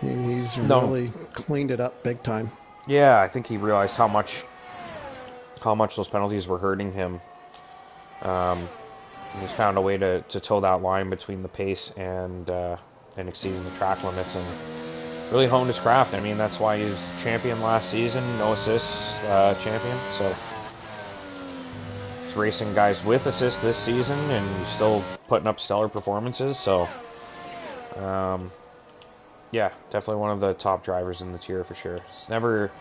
S2: He's really cleaned it up big time.
S1: Yeah, I think he realized how much those penalties were hurting him. He's found a way to toe that line between the pace and exceeding the track limits, and really honed his craft. I mean, that's why he was champion last season, no assists champion. So he's racing guys with assists this season and still putting up stellar performances. So yeah, definitely one of the top drivers in the tier for sure. It's never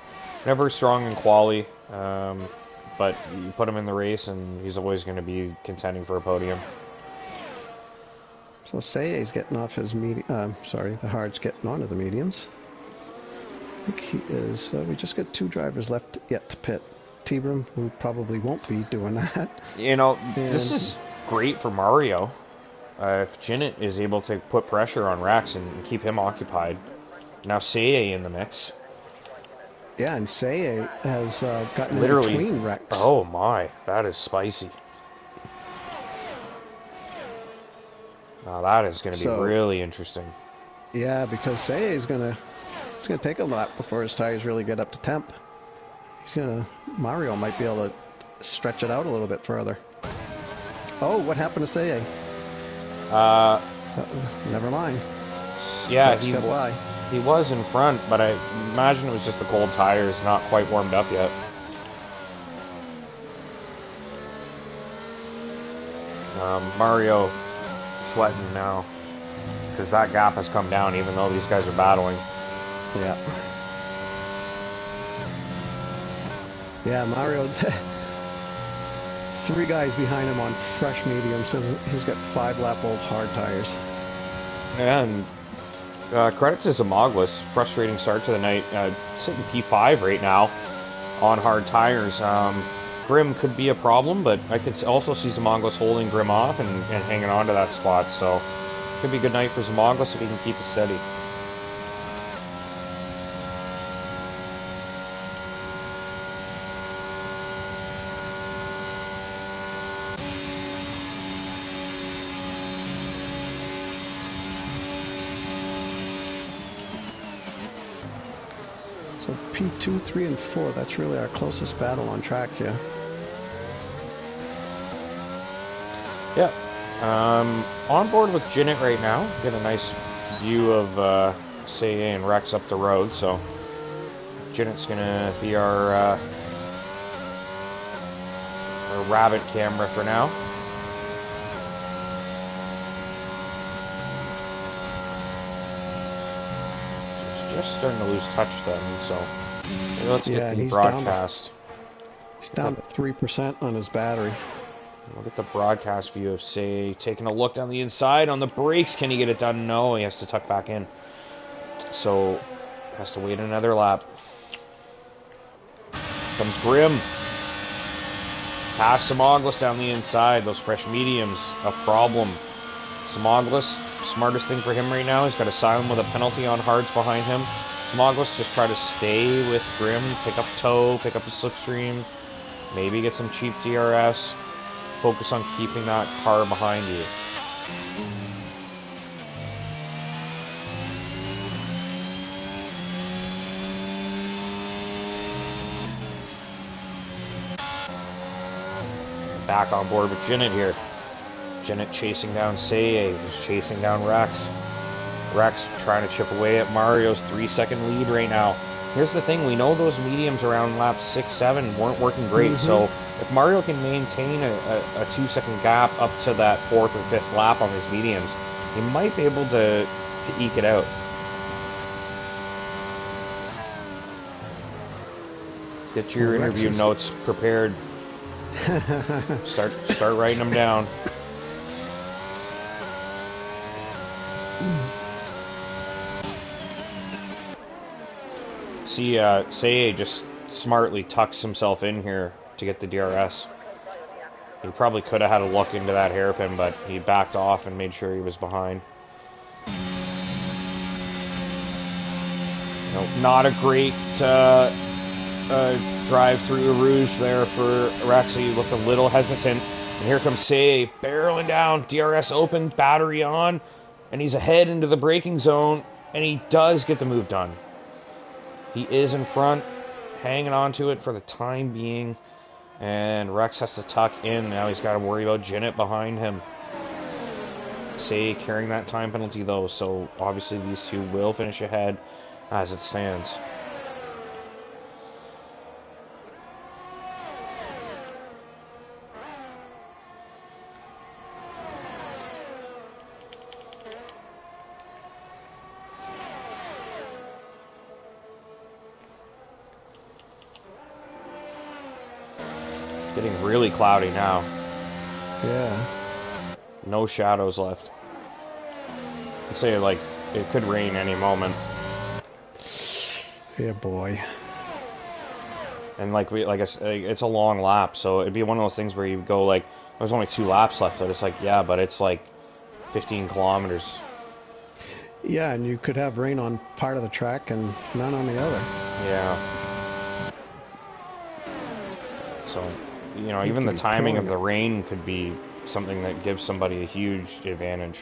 S1: strong in quali, but you put him in the race and he's always going to be contending for a podium.
S2: So Saye's getting off his the hard's getting onto the mediums. I think he is. We just got 2 drivers left yet to pit. T-Brum, who probably won't be doing that.
S1: This is great for Mario. If Zenith is able to put pressure on Rex and keep him occupied. Now Saye in the mix.
S2: Yeah, and Saye has gotten
S1: literally
S2: in between Rex.
S1: Oh my, that is spicy. Now that is going to be really interesting.
S2: Yeah, because Saye is going to take a lap before his tires really get up to temp. Mario might be able to stretch it out a little bit further. Oh, what happened to Saye? Never mind.
S1: Yeah,
S2: he
S1: was in front, but I imagine it was just the cold tires, not quite warmed up yet. Mario sweating now because that gap has come down, even though these guys are battling.
S2: Yeah, Mario. 3 guys behind him on fresh mediums. He's got 5-lap-old hard tires.
S1: And credit to Zamoglis. Frustrating start to the night. Sitting P5 right now on hard tires. Grim could be a problem, but I could also see Zamoglis holding Grim off and hanging on to that spot. So could be a good night for Zamoglis if he can keep it steady.
S2: So P2, 3, and 4, that's really our closest battle on track here.
S1: Yeah. On board with Zenith right now. Get a nice view of Saye and Rex up the road, so Zenith's going to be our rabbit camera for now. Just starting to lose touch then, so maybe let's get the broadcast.
S2: He's down to 3% on his battery.
S1: We'll get the broadcast view of Saye taking a look down the inside on the brakes. Can he get it done? No, he has to tuck back in. So has to wait another lap. Comes Grim. Pass Zamoglis down the inside. Those fresh mediums, a problem. Zamoglis, smartest thing for him right now, he's got a silent with a penalty on hards behind him. Zamoglis just try to stay with Grim, pick up toe, pick up a slipstream, maybe get some cheap DRS. Focus on keeping that car behind you. Back on board with Zenith here. Zenith chasing down Saye, who's chasing down Rex. Rex trying to chip away at Mario's 3-second lead right now. here's the thing, we know those mediums around lap 6, 7 weren't working great, so if Mario can maintain a 2-second gap up to that 4th or 5th lap on his mediums, he might be able to eke it out. Get your interview notes prepared. Start writing them down. See, Seiya just smartly tucks himself in here to get the DRS. He probably could have had a look into that hairpin, but he backed off and made sure he was behind. No, not a great drive through Rouge there for Rex. He looked a little hesitant. And here comes Seiya barreling down. DRS open, battery on, and he's ahead into the braking zone, and he does get the move done. He is in front, hanging on to it for the time being, and Rex has to tuck in. Now he's got to worry about Zenith behind him. Seiya carrying that time penalty though, so obviously these two will finish ahead as it stands. Getting really cloudy now.
S2: Yeah.
S1: No shadows left. I'd say, like, it could rain any moment.
S2: Yeah, boy.
S1: And like I said, it's a long lap, so it'd be one of those things where you go like, there's only 2 laps left, but it's like, yeah, but it's like 15 kilometers.
S2: Yeah, and you could have rain on part of the track and none on the other.
S1: Yeah. So, you know, even the timing of the rain could be something that gives somebody a huge advantage.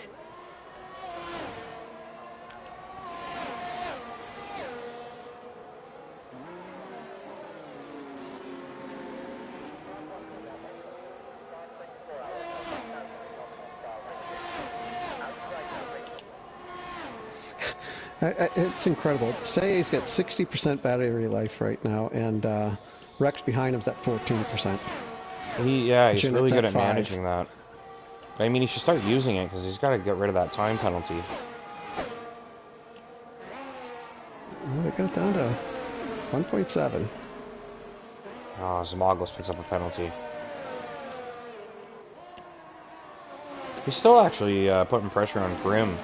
S2: It's incredible. Seiya's got 60% battery life right now, and Rex behind him's at 14%.
S1: He's really good at managing that. I mean, he should start using it, because he's got to get rid of that time penalty.
S2: Well, they got it down to 1.7.
S1: Oh, Zimagos picks up a penalty. He's still actually putting pressure on Grimm.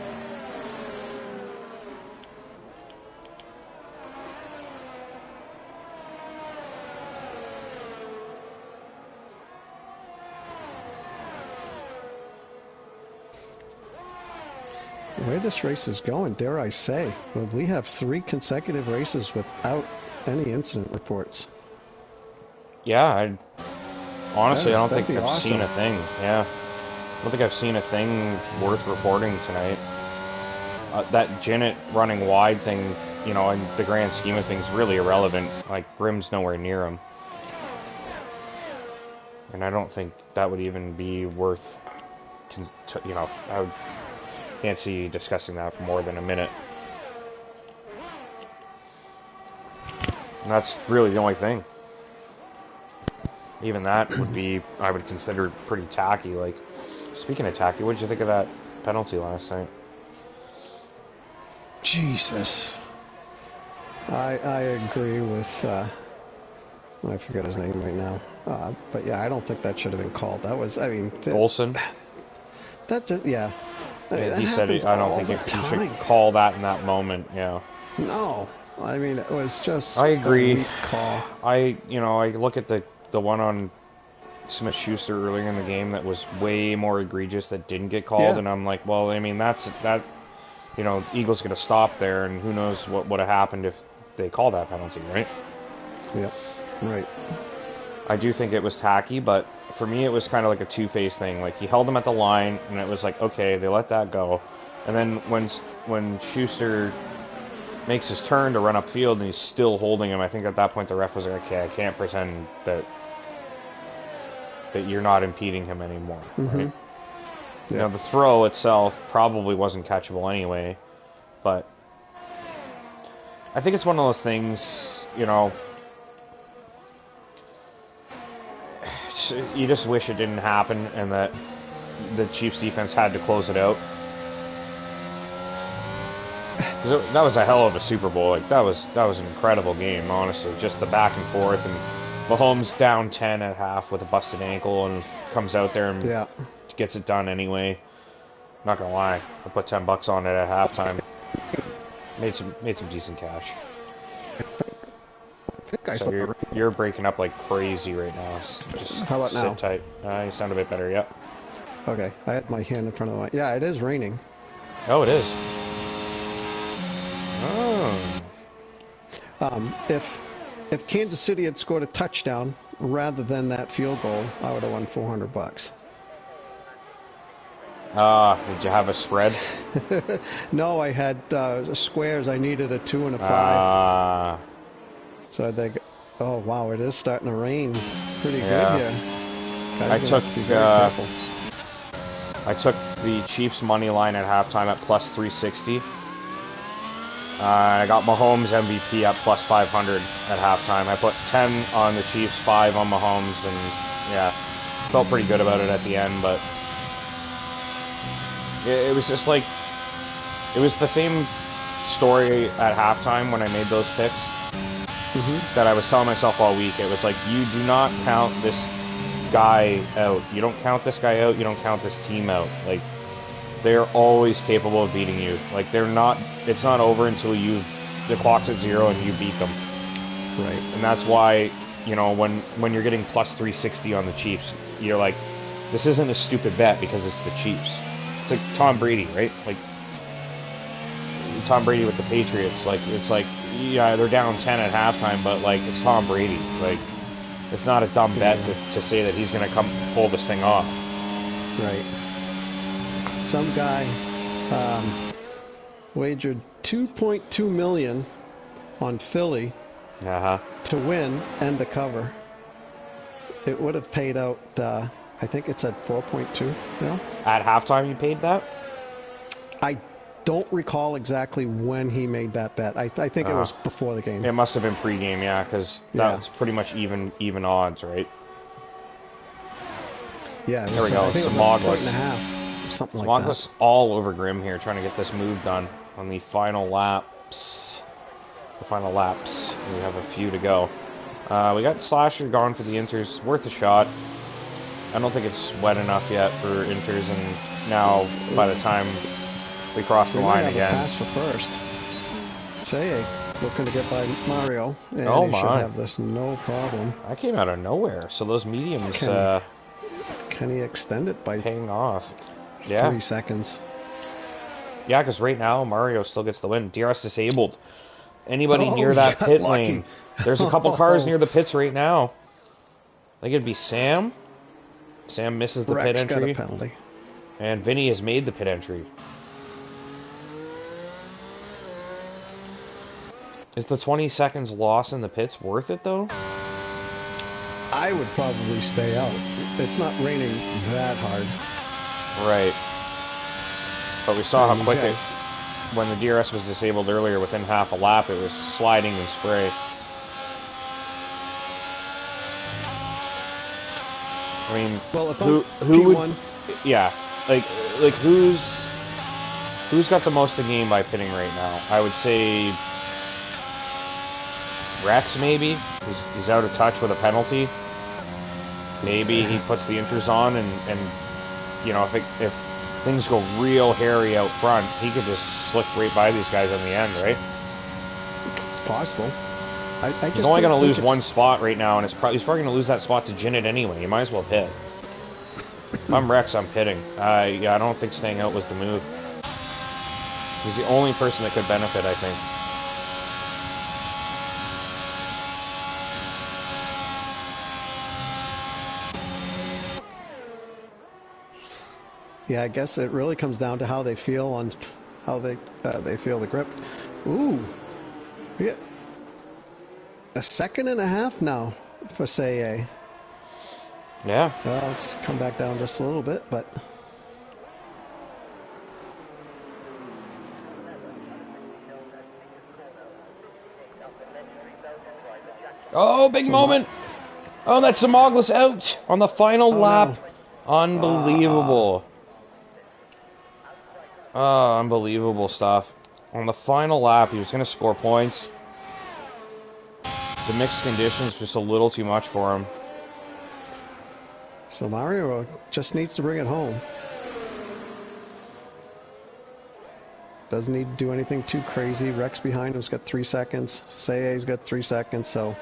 S2: The way this race is going, dare I say, we have 3 consecutive races without any incident reports.
S1: Yeah, honestly, I don't think I've
S2: awesome.
S1: seen a thing. Yeah, I don't think I've seen a thing worth reporting tonight. That Zenith running wide thing, you know, in the grand scheme of things, really irrelevant. Like, Grimm's nowhere near him. And I don't think that would even be worth, you know, can't see discussing that for more than a minute. And that's really the only thing. Even that would be, I would consider pretty tacky. Like, speaking of tacky, what did you think of that penalty last night?
S2: Jesus. I agree with, I forget his name right now. But yeah, I don't think that should have been called. That was, I mean...
S1: Olsen?
S2: That just, yeah.
S1: He said, I don't think you should call that in that moment, yeah.
S2: No. I mean, it was just
S1: I agree.
S2: a weak call.
S1: I look at the one on Smith-Schuster earlier in the game that was way more egregious that didn't get called, and I'm like, well, I mean, that, you know, Eagles going to stop there, and who knows what would have happened if they called that penalty, right?
S2: Yep, right.
S1: I do think it was tacky, but for me it was kind of like a two-faced thing. Like, he held him at the line, and it was like, okay, they let that go. And then when Schuster makes his turn to run upfield and he's still holding him, I think at that point the ref was like, okay, I can't pretend that you're not impeding him anymore, right?
S2: Yeah.
S1: You know, the throw itself probably wasn't catchable anyway, but I think it's one of those things, you know, you just wish it didn't happen and that the Chiefs defense had to close it out. 'Cause that was a hell of a Super Bowl. Like that was an incredible game, honestly. Just the back and forth, and Mahomes down 10 at half with a busted ankle and comes out there and gets it done anyway. Not gonna lie, I put $10 on it at halftime. Made some decent cash. So you're breaking up like crazy right now. Just
S2: how about now?
S1: Sit tight. You sound a bit better. Yep.
S2: Okay, I had my hand in front of the mic. Yeah, it is raining.
S1: Oh, it is. Oh.
S2: If Kansas City had scored a touchdown rather than that field goal, I would have won $400.
S1: Did you have a spread?
S2: No, I had squares. I needed a 2 and a 5. So I think, oh wow, it is starting to rain pretty good here. Guys,
S1: I took the Chiefs money line at halftime at plus 360. I got Mahomes MVP at plus 500 at halftime. I put 10 on the Chiefs, 5 on Mahomes, and yeah, felt pretty good about it at the end, but it was just like, it was the same story at halftime when I made those picks that I was telling myself all week. It was like, you do not count this guy out. You don't count this guy out. You don't count this team out. Like, they're always capable of beating you. Like, it's not over until the clock's at 0 and you beat them.
S2: Right.
S1: And that's why, you know, when you're getting plus 360 on the Chiefs, you're like, this isn't a stupid bet because it's the Chiefs. It's like Tom Brady, right? Like, Tom Brady with the Patriots. Like, it's like, yeah, they're down 10 at halftime, but like, it's Tom Brady. Like, it's not a dumb bet to say that he's going to come pull this thing off.
S2: Right. Some guy wagered $2.2 million on Philly to win and to cover. It would have paid out, I think it's at 4.2 now.
S1: At halftime you paid that? I
S2: don't recall exactly when he made that bet. I think it was before the game.
S1: It must have been pre-game, yeah, because that's pretty much even odds, right?
S2: Yeah,
S1: there we go.
S2: I think it was like a point and a half, something like that.
S1: All over Grim here, trying to get this move done on the final laps. We have a few to go. We got Slasher gone for the Inters. Worth a shot. I don't think it's wet enough yet for Inters, and now by the time we cross the line again.
S2: Pass for first. Say, looking to get by Mario, and he should have this no problem.
S1: I came out of nowhere, so those mediums.
S2: Can he extend it by
S1: paying off?
S2: 3 seconds.
S1: Yeah, because right now Mario still gets the win. DRS disabled. Anybody near that pit lane? There's a couple cars near the pits right now. I think it'd be Sam. Sam misses the pit entry.
S2: Got a penalty.
S1: And Vinny has made the pit entry. Is the 20 seconds loss in the pits worth it, though?
S2: I would probably stay out. It's not raining that hard.
S1: Right. But we saw how quick it... When the DRS was disabled earlier, within half a lap, it was sliding in spray. I mean,
S2: well, if
S1: who would... Yeah. Like who's got the most to gain by pitting right now? I would say... Rex, maybe? He's out of touch with a penalty. Maybe he puts the Inters on and you know, if things go real hairy out front, he could just slick right by these guys on the end, right?
S2: It's possible.
S1: He's only going to lose one spot right now, and he's probably going to lose that spot to Jinnit anyway. You might as well pit. If I'm Rex, I'm pitting. Yeah, I don't think staying out was the move. He's the only person that could benefit, I think.
S2: Yeah, I guess it really comes down to how they feel on how they feel the grip. Ooh, we get a second and a half now for Say.
S1: Yeah.
S2: Well, it's come back down just a little bit, but
S1: Oh, big
S2: So
S1: moment. Oh, that's Zimaglis out on the final lap.
S2: no.
S1: Unbelievable. Oh, unbelievable stuff. On the final lap, he was going to score points. The mixed conditions just a little too much for him.
S2: So Mario just needs to bring it home. Doesn't need to do anything too crazy. Rex behind him's got 3 seconds. Sei's got 3 seconds, so...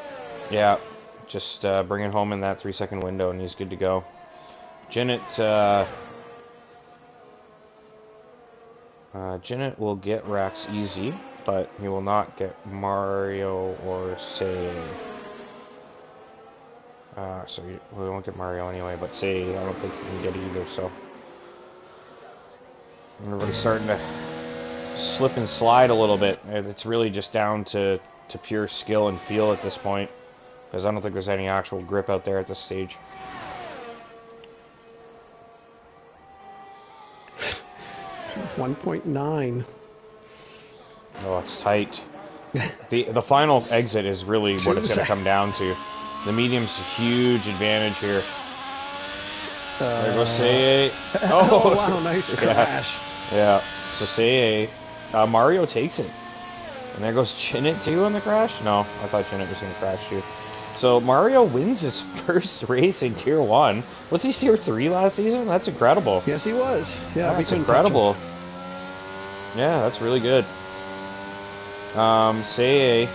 S1: Yeah, just bring it home in that 3-second window and he's good to go. Zenith will get Rex easy, but he will not get Mario or Sei. So we won't get Mario anyway, but Sei, I don't think he can get either, so... Everybody's starting to slip and slide a little bit. It's really just down to pure skill and feel at this point, because I don't think there's any actual grip out there at this stage.
S2: .9.
S1: Oh, it's tight. The final exit is really what it's going to come down to. The medium's a huge advantage here. There goes Sei.
S2: Oh, wow, nice crash.
S1: Yeah, so Sei, Mario takes it. And there goes Zenith too on the crash? No, I thought Zenith was going to crash too. So Mario wins his first race in Tier 1. Was he Tier 3 last season? That's incredible.
S2: Yes, he was. Yeah,
S1: that's incredible. Yeah, that's really good. Sei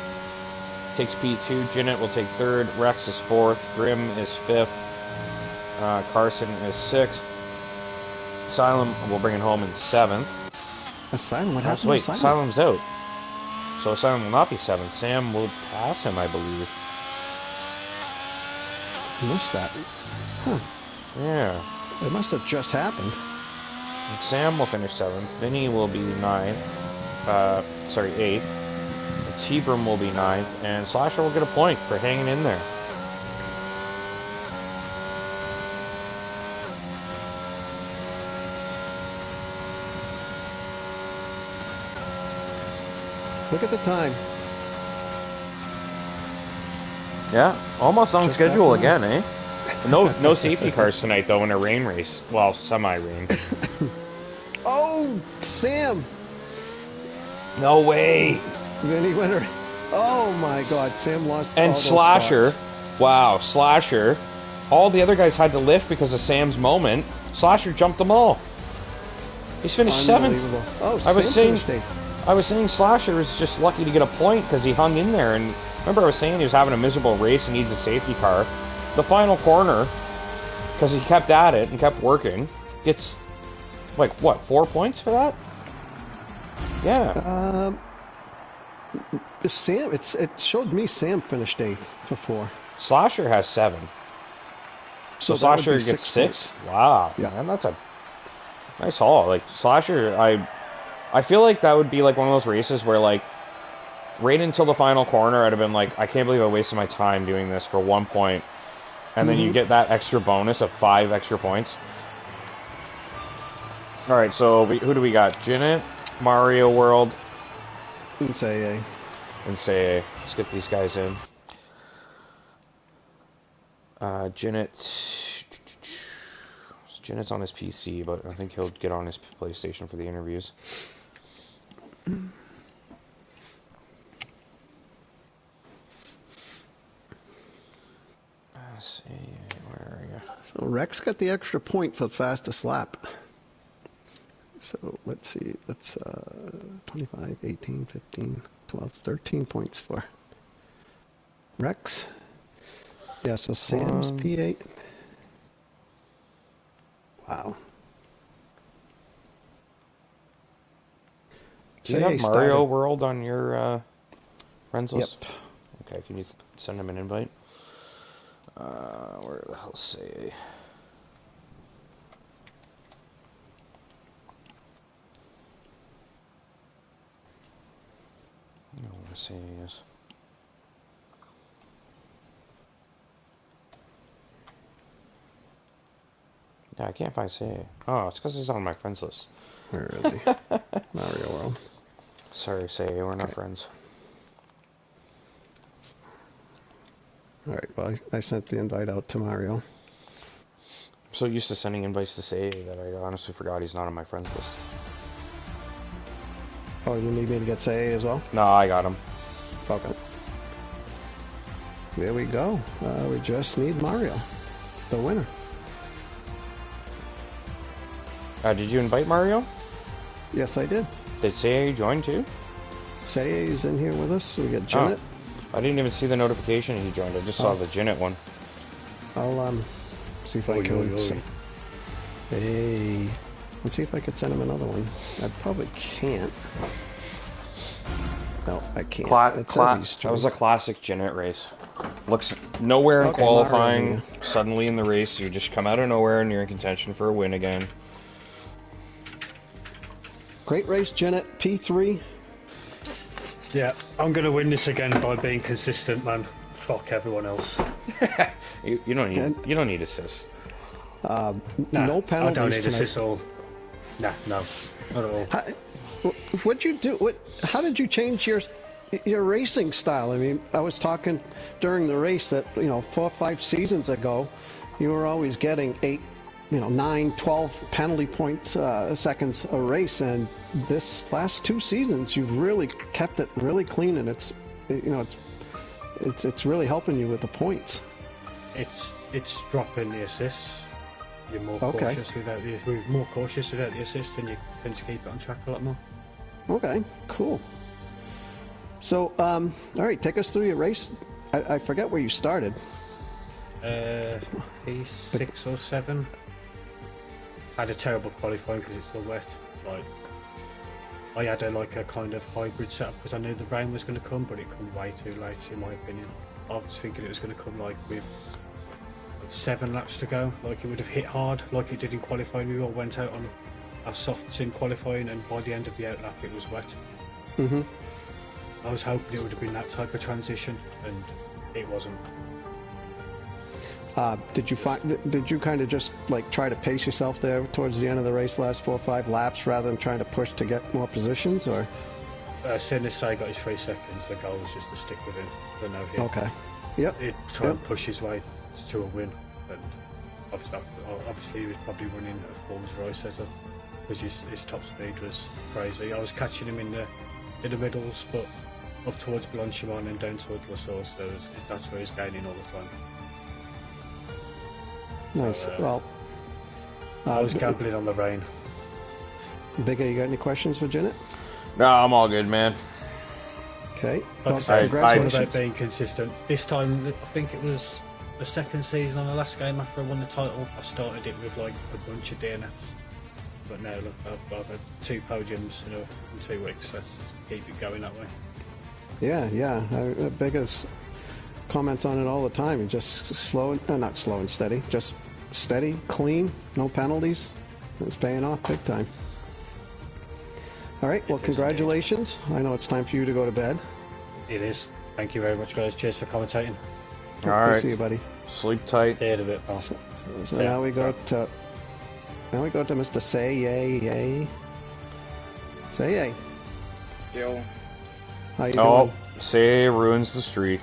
S1: takes P2. Zenith will take 3rd. Rex is 4th. Grim is 5th. Carson is 6th. Asylum will bring it home in 7th.
S2: Asylum? What happened to
S1: Wait,
S2: Asylum?
S1: Asylum's out. So Asylum will not be 7th. Sam will pass him, I believe.
S2: I missed that. Huh.
S1: Yeah.
S2: It must have just happened.
S1: And Sam will finish 7th. Vinny will be 9th. 8th. And T-Brum will be 9th. And Slasher will get a point for hanging in there.
S2: Look at the time.
S1: Yeah, almost on
S2: Just
S1: schedule again, eh? No safety cars tonight, though, in a rain race. Well, semi-rain.
S2: Oh, Sam!
S1: No way!
S2: Vinny winner. Oh my God, Sam lost.
S1: And
S2: all those
S1: Slasher,
S2: spots.
S1: wow, Slasher. All the other guys had to lift because of Sam's moment. Slasher jumped them all. He's finished 7th.
S2: Oh,
S1: I was
S2: Sam
S1: saying,
S2: finished 8th.
S1: I was saying Slasher is just lucky to get a point because he hung in there. And remember, I was saying he was having a miserable race and needs a safety car. The final corner, because he kept at it and kept working, gets like what, 4 points for that? Yeah.
S2: Sam, it showed me Sam finished 8th for 4.
S1: Slasher has 7. So
S2: that would
S1: Slasher
S2: be
S1: gets
S2: 6
S1: 6. Wow,
S2: yeah.
S1: Man, that's a nice haul. Like Slasher, I feel like that would be like one of those races where like right until the final corner, I'd have been like, I can't believe I wasted my time doing this for 1 point, and then you get that extra bonus of 5 extra points. All right, so who do we got? Zenith, Mario World,
S2: And Sei.
S1: and Sei. Let's get these guys in. Zenith's on his PC, but I think he'll get on his PlayStation for the interviews. Let's see, where are you?
S2: So Rex got the extra point for the fastest lap. So let's see, that's 25, 18, 15, 12, 13 points for Rex. Yeah, so Sam's P8. Wow.
S1: Do you have Mario World on your friends list?
S2: Yep.
S1: Okay, can you send him an invite? Where the hell Sei? I don't know where Sei is. Yeah, I can't find Sei. Oh, it's because he's on my friends list.
S2: Where is he? Mario World.
S1: Sorry, Sei, we're not friends.
S2: All right. Well, I sent the invite out to Mario.
S1: I'm so used to sending invites to say that I honestly forgot he's not on my friends list.
S2: Oh, you need me to get Say as well?
S1: No, I got him.
S2: Okay. There we go. We just need Mario, the winner.
S1: Did you invite Mario?
S2: Yes, I did.
S1: Did Say join too?
S2: Say is in here with us. We got Janet.
S1: I didn't even see the notification he joined. I just saw the Janet one.
S2: I'll see if I can. Hey, let's see if I could send him another one. I probably can't. No, I can't.
S1: That was a classic Janet race. Looks nowhere in qualifying. Suddenly in the race, you just come out of nowhere and you're in contention for a win again.
S2: Great race, Janet. P3.
S3: Yeah, I'm going to win this again by being consistent, man. Fuck everyone else.
S1: you don't need assists.
S2: No penalties.
S3: I don't need assists at all. No, not at all.
S2: What'd you do? How did you change your racing style? I mean, I was talking during the race that 4 or 5 seasons ago, you were always getting 8, 9, 12 penalty points seconds a race, and this last 2 seasons you've really kept it really clean, and it's really helping you with the points.
S3: It's dropping the assists. You're more cautious without the assists, and you tend to keep it on track a lot more.
S2: Okay, cool. So, all right, take us through your race. I forget where you started.
S3: P6 or 7. Had a terrible qualifying because it's still wet. Like, I had a kind of hybrid setup because I knew the rain was going to come, but it come way too late in my opinion. I was thinking it was going to come with 7 laps to go, like it would have hit hard like it did in qualifying. We all went out on our softs in qualifying, and by the end of the outlap it was wet. I was hoping it would have been that type of transition, and it wasn't.
S2: Did you kind of just try to pace yourself there towards the end of the race, last 4 or 5 laps, rather than trying to push to get more positions, or?
S3: As soon as Say got his 3 seconds, the goal was just to stick with him for no hit.
S2: Okay. Yep.
S3: He'd try and push his way to a win, and obviously he was probably running a Form's Roy setup because his top speed was crazy. I was catching him in the middles, but up towards Blanchimon and down towards La Source, that's where he's gaining all the time.
S2: Nice.
S3: So, I was gambling on the rain.
S2: Bigger, you got any questions for Janet?
S1: No, I'm all good, man.
S2: Okay.
S3: Like I said, congratulations. About being consistent. This time, I think it was the second season on the last game after I won the title. I started it with a bunch of DNFs. But now, look, I've had 2 podiums in 2 weeks, so let's keep it going that way.
S2: Yeah. Bigger's comments on it all the time. Just not slow and steady, just steady, clean, no penalties. It's paying off big time. All right, well, congratulations. I know it's time for you to go to bed.
S3: It is. Thank you very much, guys. Cheers for commentating.
S2: All right. See you, buddy.
S1: Sleep tight.
S3: See you in a bit, pal.
S2: So now we go to Mr. Say Yay. Say Yay.
S4: Yo.
S2: How you doing?
S1: Say ruins the streak.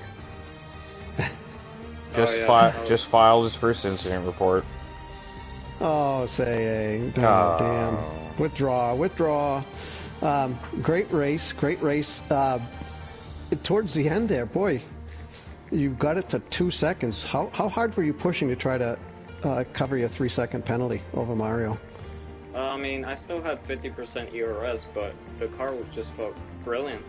S1: Just filed his first incident report.
S2: Oh, Say damn. Withdraw. Great race. Towards the end there, boy, you got it to 2 seconds. How hard were you pushing to try to cover your 3-second penalty over Mario?
S4: I mean, I still had 50% ERS, but the car just felt brilliant.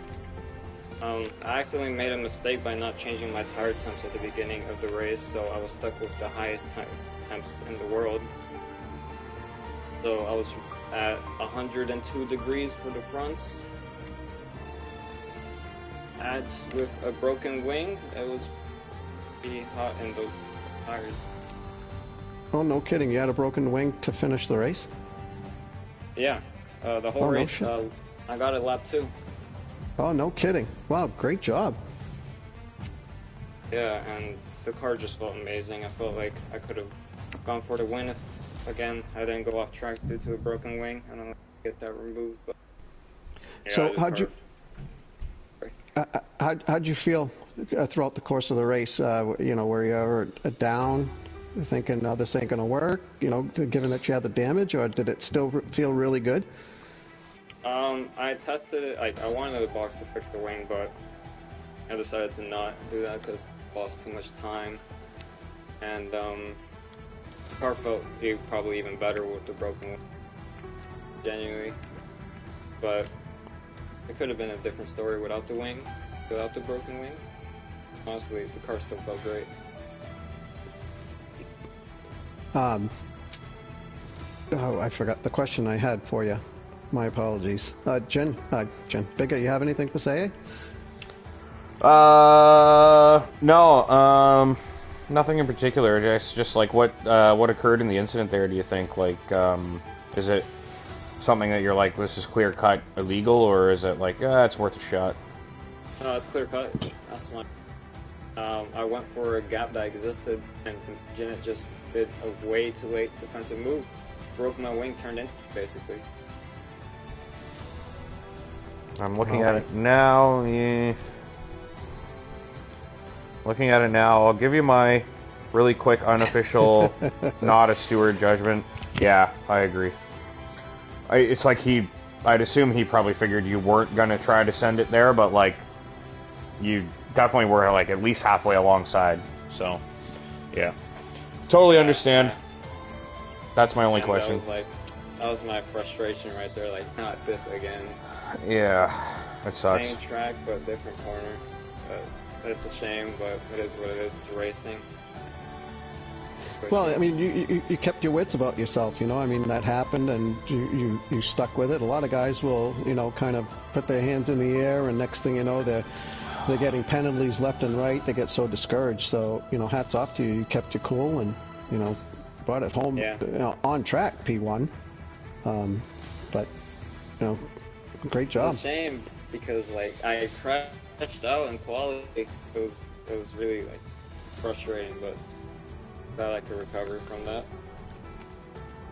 S4: I actually made a mistake by not changing my tire temps at the beginning of the race, so I was stuck with the highest temps in the world. So I was at 102 degrees for the fronts. With a broken wing, it was pretty hot in those tires.
S2: Oh, no kidding. You had a broken wing to finish the race?
S4: Yeah, the whole race. I got it lap 2.
S2: Oh, no kidding. Wow, great job.
S4: Yeah, and the car just felt amazing. I felt like I could have gone for the win if, again, I didn't go off track due to a broken wing. I don't know if I get that removed, but... Yeah,
S2: so How'd you feel throughout the course of the race? You know, were you ever down, thinking, "No, this ain't gonna work"? You know, given that you had the damage, or did it still feel really good?
S4: I tested it. I wanted the box to fix the wing, but I decided to not do that because it lost too much time. And the car felt probably even better with the broken wing, genuinely. But it could have been a different story without the wing, without the broken wing. Honestly, the car still felt great.
S2: Oh, I forgot the question I had for you. My apologies. Jen, Bigger, you have anything to say?
S1: No, nothing in particular. Just like what occurred in the incident there, do you think? Like, is it something that you're like, this is clear-cut illegal, or is it like, it's worth a shot?
S4: No, it's clear-cut. That's fine. I went for a gap that existed, and Janet just did a way too late defensive move. Broke my wing, turned into it, basically.
S1: I'm looking at it now. Yeah. Looking at it now, I'll give you my really quick, unofficial, not a steward judgment. Yeah, I agree. It's like I'd assume he probably figured you weren't going to try to send it there, but like, you definitely were like at least halfway alongside. So, yeah. Totally understand. That's my only question.
S4: That was my frustration right there, like, not this again.
S1: Yeah, it sucks.
S4: Same track, but different corner. It's a shame, but it is what it is. It's racing.
S2: Well, I mean, you kept your wits about yourself, you know. I mean, that happened, and you stuck with it. A lot of guys will, you know, kind of put their hands in the air, and next thing you know, they're getting penalties left and right. They get so discouraged. So, you know, hats off to you. You kept your cool, and you know, brought it home, you know, on track, P1. But you know, great job.
S4: It's a shame because like I crashed out in quality. It was really like frustrating, but glad I could recover from that.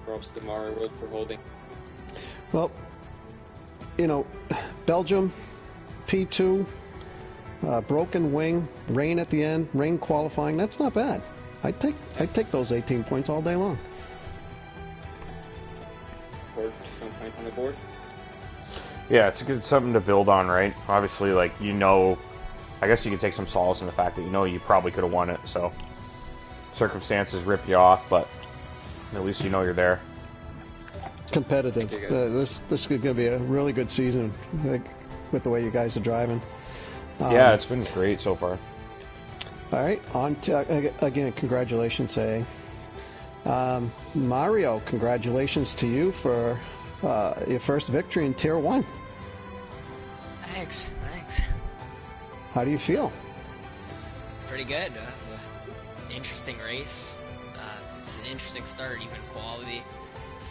S4: Props to Mario Wood for holding.
S2: Well, you know, Belgium, P2, broken wing, rain at the end, rain qualifying. That's not bad. I'd take those 18 points all day long.
S4: Some points on the board.
S1: Yeah, it's good, something to build on, right? Obviously, like, you know, I guess you could take some solace in the fact that you know you probably could have won it, so circumstances rip you off, but at least you know you're there.
S2: Competitive. This is going to be a really good season, like, with the way you guys are driving.
S1: Yeah, it's been great so far.
S2: All right, on to, again, congratulations, say. Mario, congratulations to you for your first victory in Tier 1.
S5: Thanks.
S2: How do you feel?
S5: Pretty good. It was an interesting race. It's an interesting start, even quality.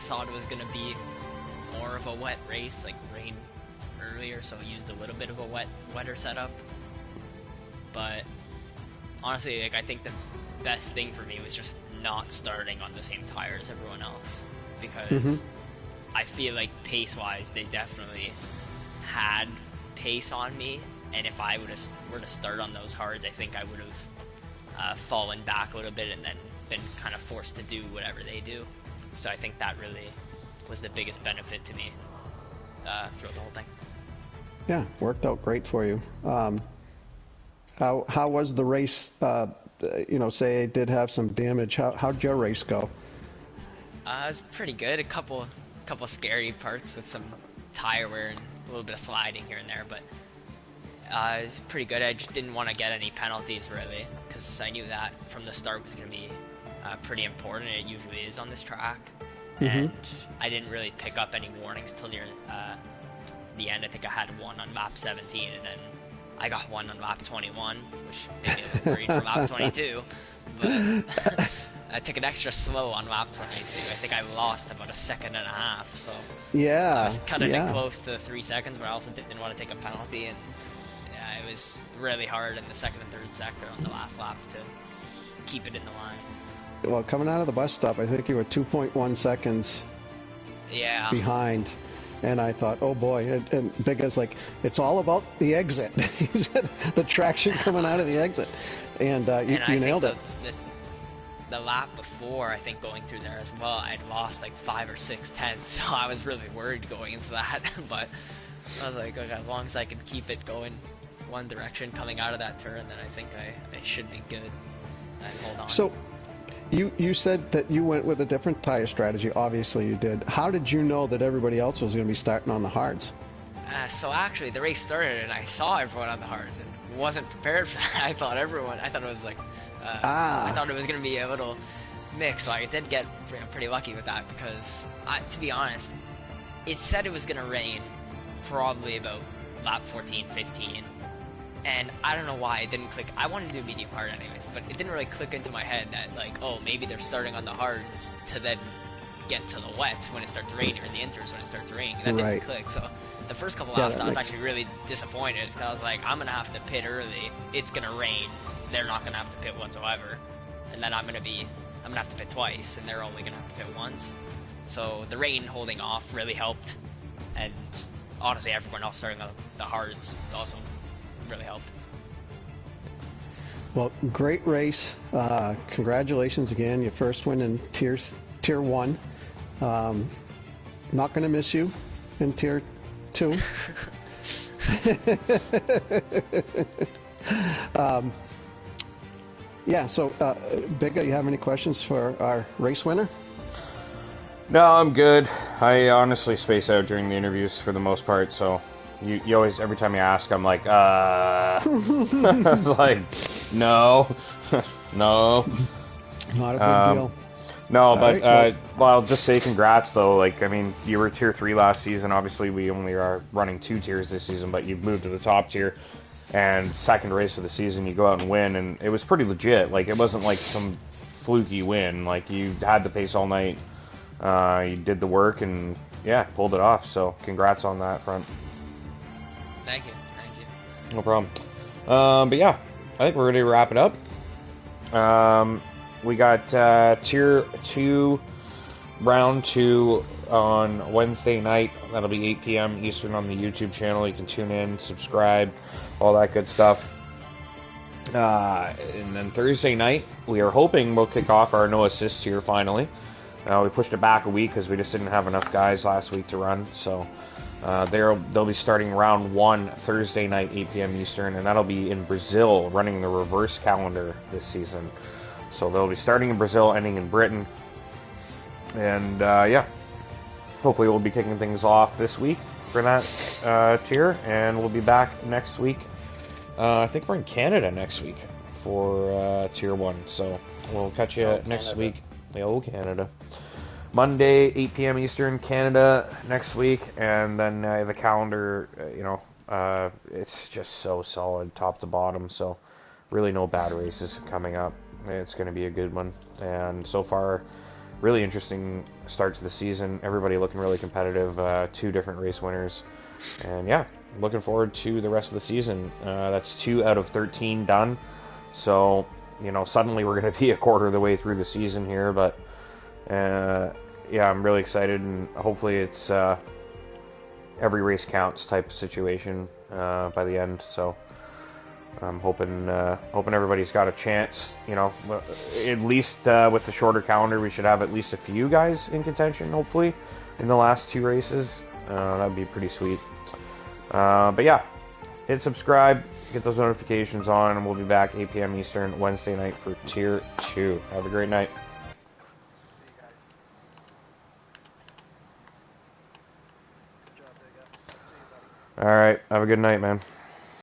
S5: Thought it was going to be more of a wet race, like rain earlier, so I used a little bit of a wetter setup. But honestly, like, I think the best thing for me was just not starting on the same tire as everyone else, because I feel like pace-wise they definitely had pace on me, and if I were to start on those hards, I think I would have fallen back a little bit and then been kind of forced to do whatever they do. So I think that really was the biggest benefit to me throughout the whole thing.
S2: Yeah, worked out great for you. How was the race? You know, say it did have some damage. How'd your race go?
S5: It was pretty good. A couple scary parts with some tire wear and a little bit of sliding here and there, but it was pretty good. I just didn't want to get any penalties really, because I knew that from the start was going to be pretty important. It usually is on this track, and I didn't really pick up any warnings till near the end. I think I had one on lap 17, and then I got one on lap 21, which made me a little worried for lap 22, but I took it extra slow on lap 22. I think I lost about a second and a half, so
S2: yeah,
S5: I was cutting it close to 3 seconds, but I also didn't want to take a penalty, and yeah, it was really hard in the second and third sector on the last lap to keep it in the lines.
S2: Well, coming out of the bus stop, I think you were 2.1 seconds behind. And I thought, oh boy, and Big Guy's like, it's all about the exit. He said the traction coming out of the exit, and you nailed it.
S5: The lap before, I think going through there as well, I'd lost like 5 or 6 tenths, so I was really worried going into that. But I was like, okay, as long as I can keep it going one direction coming out of that turn, then I think I should be good and hold on.
S2: So you said that you went with a different tire strategy. Obviously you did. How did you know that everybody else was going to be starting on the hards?
S5: So actually the race started and I saw everyone on the hards and wasn't prepared for that. I thought it was like I thought it was going to be a little mix, so I did get pretty lucky with that because, to be honest, it said it was going to rain probably about lap 14, 15, and I don't know why it didn't click. I wanted to do medium hard anyways, but it didn't really click into my head that, like, oh, maybe they're starting on the hards to then get to the wets when it starts raining, or the inters when it starts raining. That didn't click, so the first couple laps I was actually really disappointed because I was like, I'm going to have to pit early, it's going to rain, they're not going to have to pit whatsoever, and then I'm going to have to pit twice, and they're only going to have to pit once. So the rain holding off really helped, and honestly everyone else starting on the hards also really helped.
S2: Well, great race. Congratulations again, your first win in tier 1. Not going to miss you in tier 2. Yeah, so Big Guy, you have any questions for our race winner?
S1: No, I'm good. I honestly space out during the interviews for the most part, so you always, every time you ask, I'm like, it's like, no, no.
S2: Not a big deal.
S1: No, but well, I'll just say congrats though. Like, I mean, you were tier 3 last season. Obviously, we only are running 2 tiers this season, but you've moved to the top tier. And second race of the season, you go out and win, and it was pretty legit. Like, it wasn't like some fluky win. Like, you had the pace all night. You did the work, and yeah, pulled it off. So, congrats on that front.
S5: Thank you.
S1: No problem. But yeah, I think we're ready to wrap it up. We got tier 2, round 2 on Wednesday night. That'll be 8 p.m. Eastern on the YouTube channel. You can tune in, subscribe, all that good stuff. And then Thursday night, we are hoping we'll kick off our no assist tier finally. We pushed it back a week because we just didn't have enough guys last week to run. So they'll be starting round 1 Thursday night, 8 p.m. Eastern, and that'll be in Brazil, running the reverse calendar this season. So they'll be starting in Brazil, ending in Britain. And yeah, hopefully we'll be kicking things off this week for that tier, and we'll be back next week. I think we're in Canada next week for tier 1, so we'll catch you next week. Canada. Monday, 8 p.m. Eastern, Canada next week, and then the calendar, it's just so solid top to bottom, so really no bad races coming up. It's going to be a good one, and so far, really interesting start to the season. Everybody looking really competitive, 2 different race winners, and yeah, looking forward to the rest of the season. That's 2 out of 13 done, so suddenly we're going to be a quarter of the way through the season here, but yeah, I'm really excited, and hopefully it's every race counts type of situation by the end, so I'm hoping everybody's got a chance. At least with the shorter calendar, we should have at least a few guys in contention, hopefully, in the last 2 races. That would be pretty sweet. But yeah, hit subscribe, get those notifications on, and we'll be back 8 p.m. Eastern Wednesday night for Tier 2. Have a great night. All right, have a good night, man.